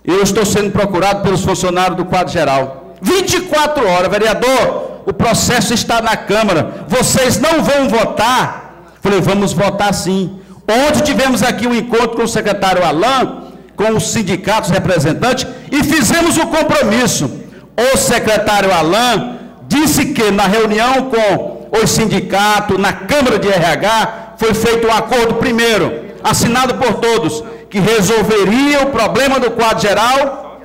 S3: eu estou sendo procurado pelos funcionários do quadro geral. 24 horas, vereador, o processo está na Câmara, vocês não vão votar? Falei, vamos votar sim. Ontem tivemos aqui um encontro com o secretário Alain, com os sindicatos representantes e fizemos o compromisso. O secretário Alain disse que na reunião com os sindicatos, na Câmara de RH, foi feito um acordo primeiro, assinado por todos, que resolveria o problema do quadro geral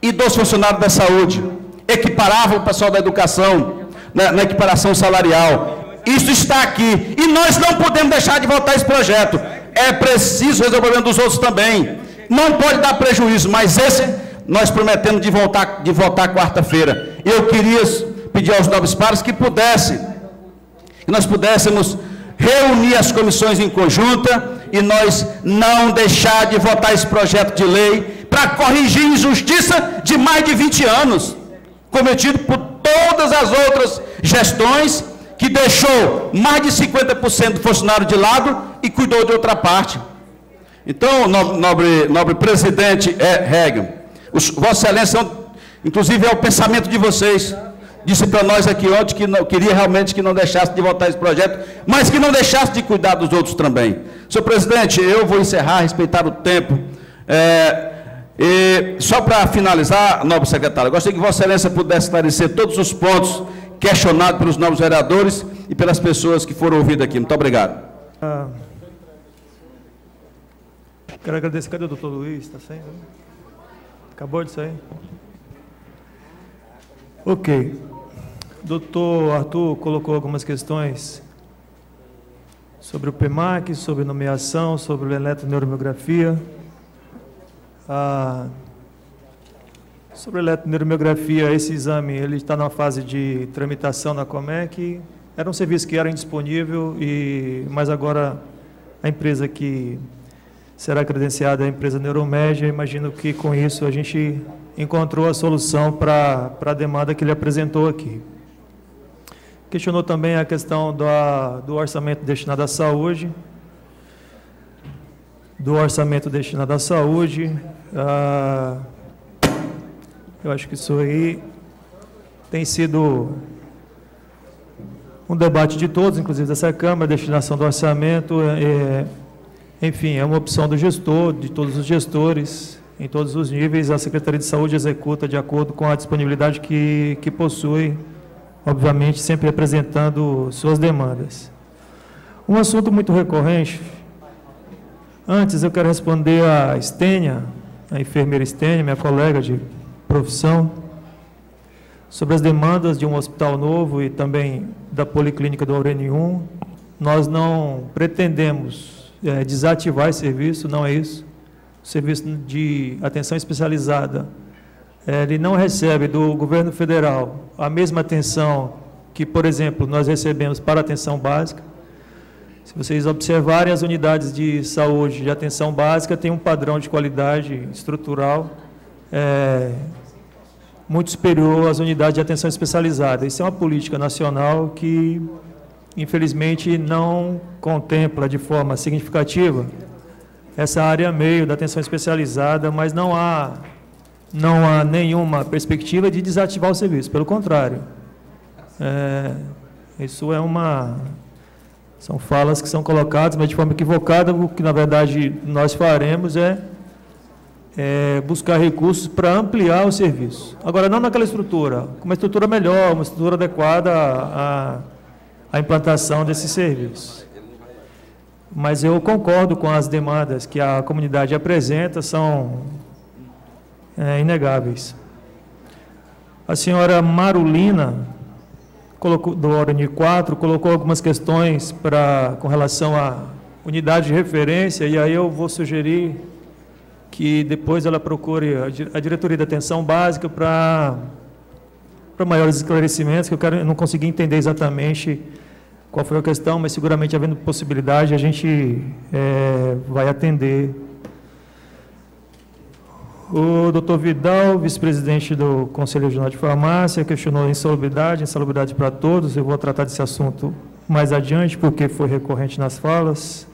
S3: e dos funcionários da saúde, equiparava o pessoal da educação, na equiparação salarial. Isso está aqui, e nós não podemos deixar de votar esse projeto. É preciso resolver o problema dos outros também. Não pode dar prejuízo, mas esse nós prometemos de votar quarta-feira. Eu queria pedir aos nobres pares que nós pudéssemos reunir as comissões em conjunta e nós não deixar de votar esse projeto de lei para corrigir injustiça de mais de 20 anos, cometido por todas as outras gestões, que deixou mais de 50% do funcionário de lado e cuidou de outra parte. Então, nobre presidente Reagan, Vossa Excelência, inclusive é o pensamento de vocês, disse para nós aqui ontem que não, queria realmente que não deixasse de votar esse projeto, mas que não deixasse de cuidar dos outros também. Senhor presidente, eu vou encerrar, respeitar o tempo. E só para finalizar, nobre secretário, eu gostaria que Vossa Excelência pudesse esclarecer todos os pontos questionados pelos novos vereadores e pelas pessoas que foram ouvidas aqui. Muito obrigado.
S8: Quero agradecer. Cadê o doutor Luiz? Está saindo? Acabou de sair? Ok. Doutor Arthur colocou algumas questões sobre o PEMAC, sobre nomeação, sobre a eletroneuromiografia. Sobre a eletroneuromiografia, esse exame ele está na fase de tramitação na Comec. Era um serviço que era indisponível, mas agora a empresa que será credenciada é a empresa Neuromédia. Imagino que com isso a gente encontrou a solução para a demanda que ele apresentou aqui. Questionou também a questão do orçamento destinado à saúde. Eu acho que isso aí tem sido um debate de todos, inclusive dessa Câmara, a destinação do orçamento, enfim, é uma opção do gestor, de todos os gestores, em todos os níveis. A Secretaria de Saúde executa de acordo com a disponibilidade que possui, obviamente sempre apresentando suas demandas. Um assunto muito recorrente, antes eu quero responder a Estênia, a enfermeira Estênia, minha colega de profissão, sobre as demandas de um hospital novo e também da Policlínica do Aurênio 1. Nós não pretendemos desativar esse serviço, não é isso. O serviço de atenção especializada, ele não recebe do governo federal a mesma atenção que, por exemplo, nós recebemos para a atenção básica. Se vocês observarem, as unidades de saúde de atenção básica têm um padrão de qualidade estrutural muito superior às unidades de atenção especializada. Isso é uma política nacional que, infelizmente, não contempla de forma significativa essa área meio da atenção especializada, mas não há nenhuma perspectiva de desativar o serviço, pelo contrário. Isso são falas que são colocadas, mas de forma equivocada. O que, na verdade, nós faremos é buscar recursos para ampliar o serviço. Agora, não naquela estrutura, com uma estrutura melhor, uma estrutura adequada à implantação desse serviço. Mas eu concordo com as demandas que a comunidade apresenta, são inegáveis. A senhora Marulina, do Aurênio 4, colocou algumas questões com relação à unidade de referência, e aí eu vou sugerir que depois ela procure a diretoria da atenção básica para maiores esclarecimentos, que eu não consegui entender exatamente qual foi a questão, mas seguramente, havendo possibilidade, a gente vai atender. O doutor Vidal, vice-presidente do Conselho Regional de Farmácia, questionou a insalubridade para todos. Eu vou tratar desse assunto mais adiante, porque foi recorrente nas falas.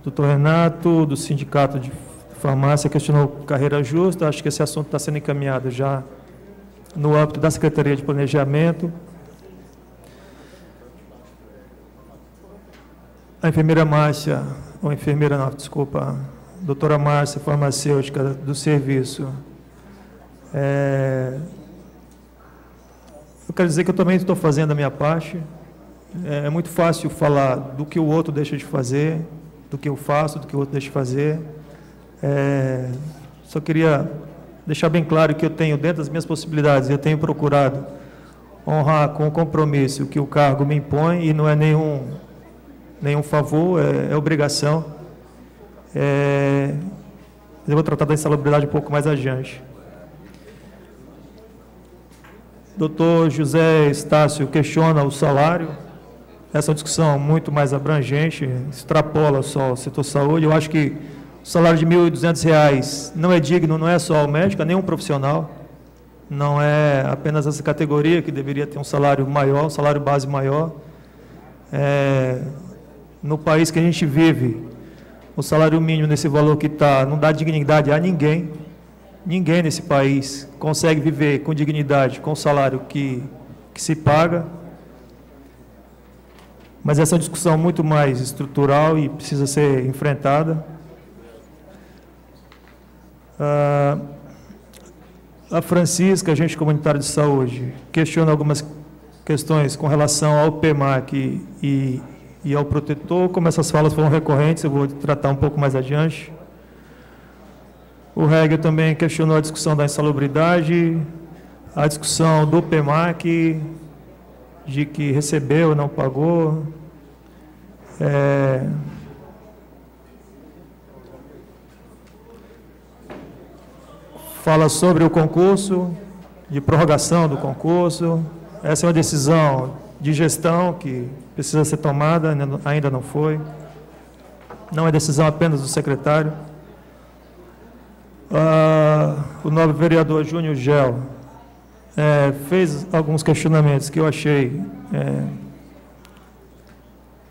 S8: Doutor Renato, do Sindicato de Farmácia, questionou carreira justa. Acho que esse assunto está sendo encaminhado já no âmbito da Secretaria de Planejamento. A enfermeira Márcia ou enfermeira não, desculpa, doutora Márcia, farmacêutica do serviço. Eu quero dizer que eu também estou fazendo a minha parte. É muito fácil falar do que o outro deixa de fazer, do que eu faço, do que o outro deixa de fazer. Só queria deixar bem claro que eu tenho, dentro das minhas possibilidades, eu tenho procurado honrar com o compromisso que o cargo me impõe, e não é nenhum favor, é obrigação. Eu vou tratar da insalubridade um pouco mais adiante. Doutor José Estácio questiona o salário. Essa é uma discussão muito mais abrangente, extrapola só o setor saúde. Eu acho que o salário de R$ 1.200 não é digno, não é só ao médico, é nenhum profissional. Não é apenas essa categoria que deveria ter um salário maior, um salário base maior. No país que a gente vive, o salário mínimo nesse valor que está não dá dignidade a ninguém. Ninguém nesse país consegue viver com dignidade, com o salário que se paga. Mas essa é uma discussão muito mais estrutural e precisa ser enfrentada. A Francisca, agente comunitário de saúde, questiona algumas questões com relação ao PEMAC e ao protetor. Como essas falas foram recorrentes, eu vou tratar um pouco mais adiante. O Hegel também questionou a discussão da insalubridade, a discussão do PEMAC, de que recebeu e não pagou. Fala sobre o concurso, de prorrogação do concurso. Essa é uma decisão de gestão que precisa ser tomada, ainda não foi. Não é decisão apenas do secretário. O nobre vereador Júnior Gel fez alguns questionamentos que eu achei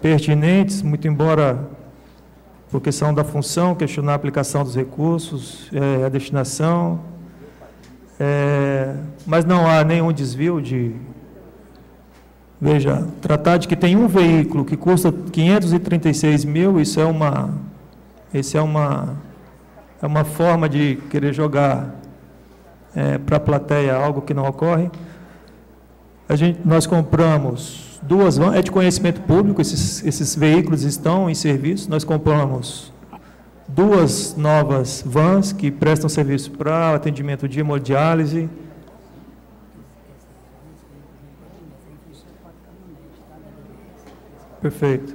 S8: pertinentes, muito embora por questão da função, questionar a aplicação dos recursos, a destinação, mas não há nenhum desvio de... Veja, tratar de que tem um veículo que custa 536 mil, isso é uma forma de querer jogar para a plateia algo que não ocorre. Nós compramos 2 vans, é de conhecimento público, esses veículos estão em serviço. Nós compramos 2 novas vans que prestam serviço para atendimento de hemodiálise. Perfeito.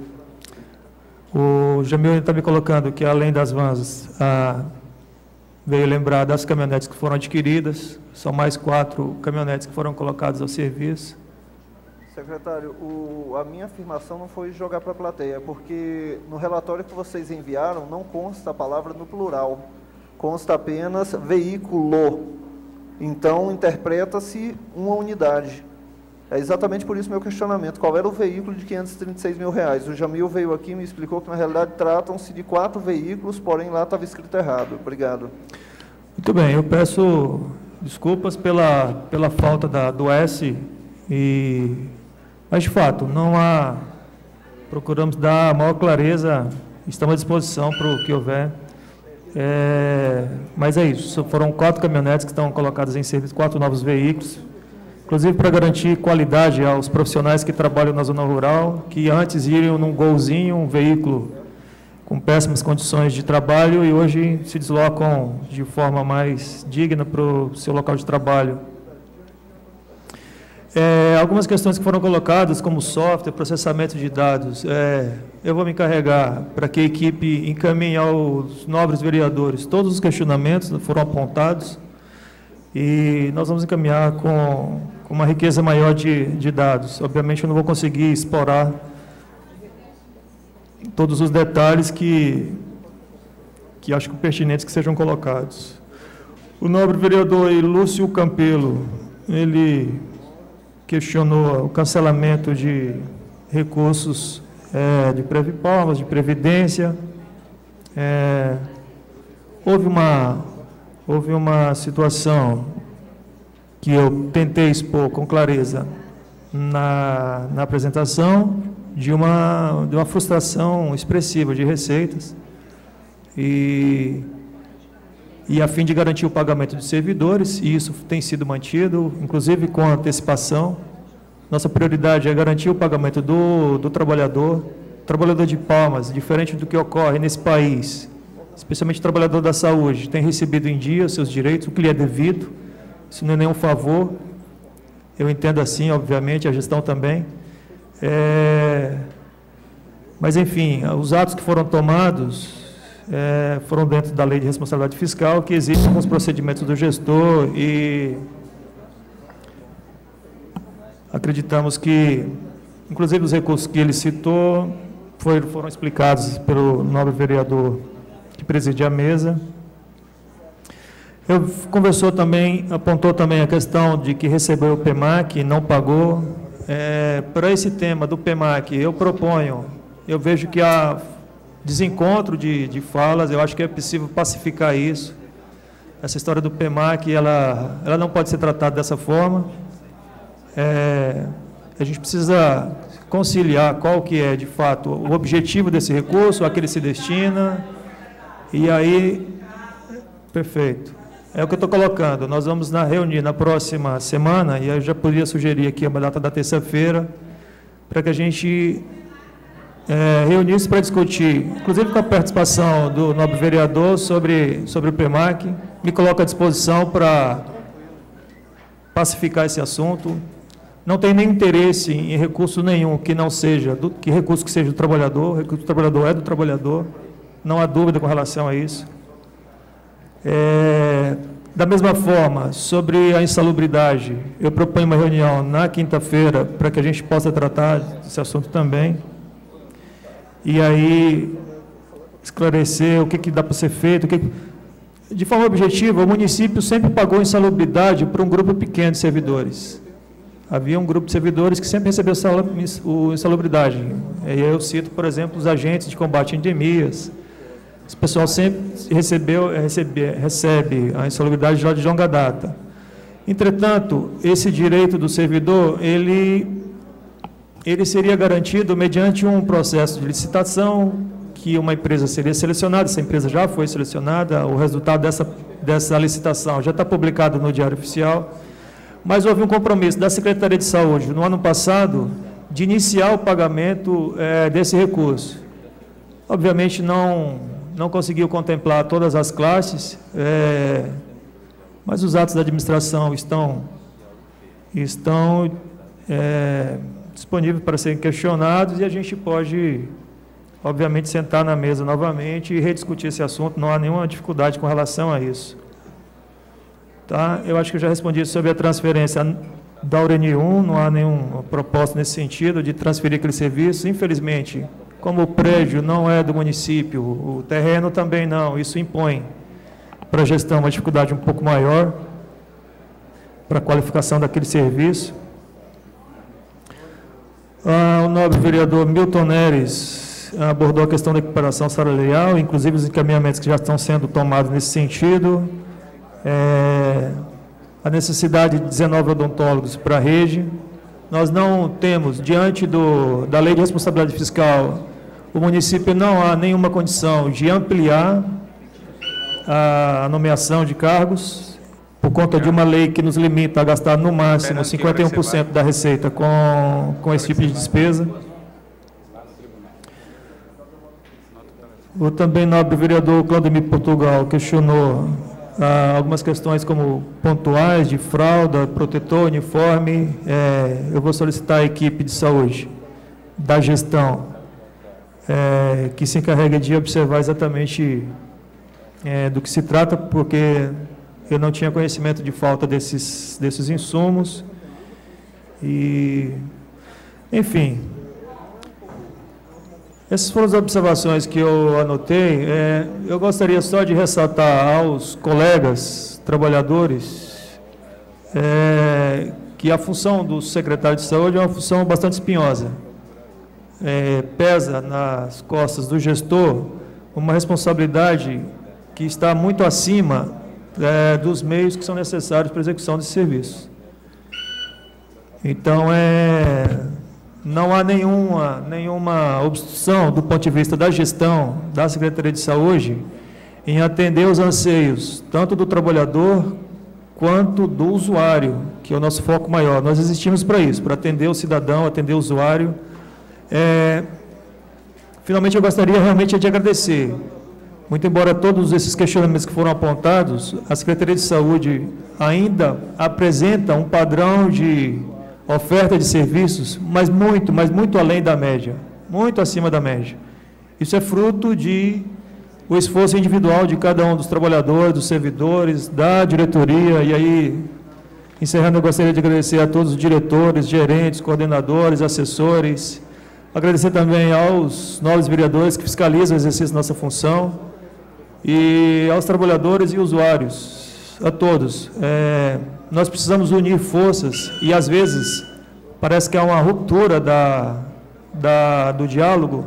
S8: O Jamil está me colocando que, além das vans, veio lembrar das caminhonetes que foram adquiridas. São mais 4 caminhonetes que foram colocadas ao serviço.
S6: Secretário, a minha afirmação não foi jogar para a plateia, porque no relatório que vocês enviaram não consta a palavra no plural, consta apenas veículo. Então, interpreta-se uma unidade. É exatamente por isso meu questionamento. Qual era o veículo de R$ 536 mil? O Jamil veio aqui e me explicou que, na realidade, tratam-se de 4 veículos, porém lá estava escrito errado. Obrigado.
S8: Muito bem, eu peço desculpas pela falta do S, mas, de fato, não há... Procuramos dar a maior clareza, estamos à disposição para o que houver. Mas é isso, foram 4 caminhonetes que estão colocadas em serviço, 4 novos veículos, inclusive para garantir qualidade aos profissionais que trabalham na zona rural, que antes iriam num golzinho, um veículo com péssimas condições de trabalho, e hoje se deslocam de forma mais digna para o seu local de trabalho. Algumas questões que foram colocadas, como software, processamento de dados, eu vou me encarregar para que a equipe encaminhe aos nobres vereadores todos os questionamentos que foram apontados, e nós vamos encaminhar com uma riqueza maior de dados. Obviamente, eu não vou conseguir explorar todos os detalhes que acho que pertinentes que sejam colocados. O nobre vereador Lúcio Campelo, ele questionou o cancelamento de recursos de Previpalmas, de Previdência. Houve uma situação que eu tentei expor com clareza na apresentação, de uma frustração expressiva de receitas e a fim de garantir o pagamento de servidores, e isso tem sido mantido, inclusive com antecipação. Nossa prioridade é garantir o pagamento do trabalhador de Palmas, diferente do que ocorre nesse país, especialmente o trabalhador da saúde, tem recebido em dia os seus direitos, o que lhe é devido, isso não é nenhum favor, eu entendo assim, obviamente, a gestão também. Mas, enfim, os atos que foram tomados foram dentro da lei de responsabilidade fiscal, que existe alguns procedimentos do gestor, e acreditamos que, inclusive, os recursos que ele citou foram explicados pelo nobre vereador que preside a mesa. Apontou também a questão de que recebeu o PEMAC e não pagou. Para esse tema do PEMAC, eu vejo que há desencontro de falas, eu acho que é possível pacificar isso. Essa história do PEMAC, ela não pode ser tratada dessa forma. A gente precisa conciliar qual que é, de fato, o objetivo desse recurso, a que ele se destina, e aí, perfeito. É o que eu estou colocando, nós vamos reunir na próxima semana, e eu já poderia sugerir aqui a data da terça-feira, para que a gente reunisse para discutir, inclusive com a participação do nobre vereador sobre o PEMAC, me coloco à disposição para pacificar esse assunto. Não tem nem interesse em recurso nenhum que não seja, recurso que seja do trabalhador, o recurso do trabalhador é do trabalhador, não há dúvida com relação a isso. Da mesma forma, sobre a insalubridade, eu proponho uma reunião na quinta-feira para que a gente possa tratar desse assunto também, e aí esclarecer o que dá para ser feito. De forma objetiva, o município sempre pagou insalubridade para um grupo pequeno de servidores. Havia um grupo de servidores que sempre recebeu insalubridade. Eu cito, por exemplo, os agentes de combate a endemias. Esse pessoal sempre recebe a insalubridade já de longa data. Entretanto, esse direito do servidor, ele seria garantido mediante um processo de licitação, que uma empresa seria selecionada, essa empresa já foi selecionada, o resultado dessa licitação já está publicado no Diário Oficial, mas houve um compromisso da Secretaria de Saúde, no ano passado, de iniciar o pagamento desse recurso. Obviamente, não conseguiu contemplar todas as classes, mas os atos da administração estão disponíveis para serem questionados, e a gente pode, obviamente, sentar na mesa novamente e rediscutir esse assunto, não há nenhuma dificuldade com relação a isso. Tá? Eu acho que eu já respondi sobre a transferência da Ureni 1, não há nenhuma proposta nesse sentido de transferir aquele serviço. Infelizmente, como o prédio não é do município, o terreno também não, isso impõe para a gestão uma dificuldade um pouco maior para a qualificação daquele serviço. O nobre vereador Milton Neres abordou a questão da equiparação salarial, inclusive os encaminhamentos que já estão sendo tomados nesse sentido. A necessidade de 19 odontólogos para a rede. Nós não temos, diante da lei de responsabilidade fiscal, o município não há nenhuma condição de ampliar a nomeação de cargos, por conta de uma lei que nos limita a gastar no máximo 51% da receita com esse tipo de despesa. O também nobre vereador Claudemir Portugal questionou algumas questões como pontuais, de fralda, protetor, uniforme. Eu vou solicitar à equipe de saúde da gestão que se encarrega de observar exatamente do que se trata, porque eu não tinha conhecimento de falta desses insumos. E, enfim, essas foram as observações que eu anotei. Eu gostaria só de ressaltar aos colegas trabalhadores que a função do secretário de saúde é uma função bastante espinhosa. Pesa nas costas do gestor uma responsabilidade que está muito acima dos meios que são necessários para a execução desse serviço. Então, não há nenhuma obstrução do ponto de vista da gestão da Secretaria de Saúde em atender os anseios, tanto do trabalhador quanto do usuário, que é o nosso foco maior. Nós existimos para isso, para atender o cidadão, atender o usuário. Finalmente, eu gostaria realmente de agradecer. Muito embora todos esses questionamentos que foram apontados, a Secretaria de Saúde ainda apresenta um padrão de oferta de serviços, mas muito além da média, muito acima da média. Isso é fruto o esforço individual de cada um dos trabalhadores, dos servidores, da diretoria. E aí, encerrando, eu gostaria de agradecer a todos os diretores, gerentes, coordenadores, assessores, agradecer também aos nobres vereadores que fiscalizam o exercício da nossa função e aos trabalhadores e usuários, a todos. Nós precisamos unir forças e, às vezes, parece que há uma ruptura do diálogo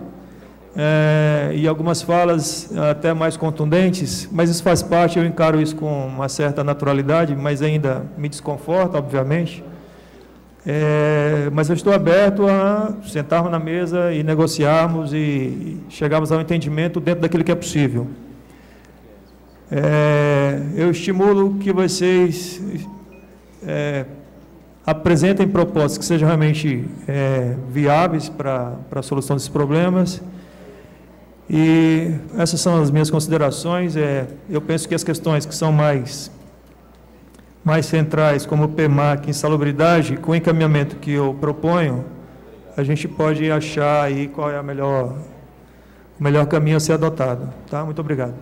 S8: e algumas falas até mais contundentes, mas isso faz parte, eu encaro isso com uma certa naturalidade, mas ainda me desconforta, obviamente. Mas eu estou aberto a sentarmos na mesa e negociarmos e chegarmos ao entendimento dentro daquilo que é possível. Eu estimulo que vocês apresentem propostas que sejam realmente viáveis para a solução desses problemas. E essas são as minhas considerações. Eu penso que as questões que são mais centrais, como o PEMAC, insalubridade, com o encaminhamento que eu proponho, a gente pode achar aí qual é o melhor caminho a ser adotado. Tá? Muito obrigado.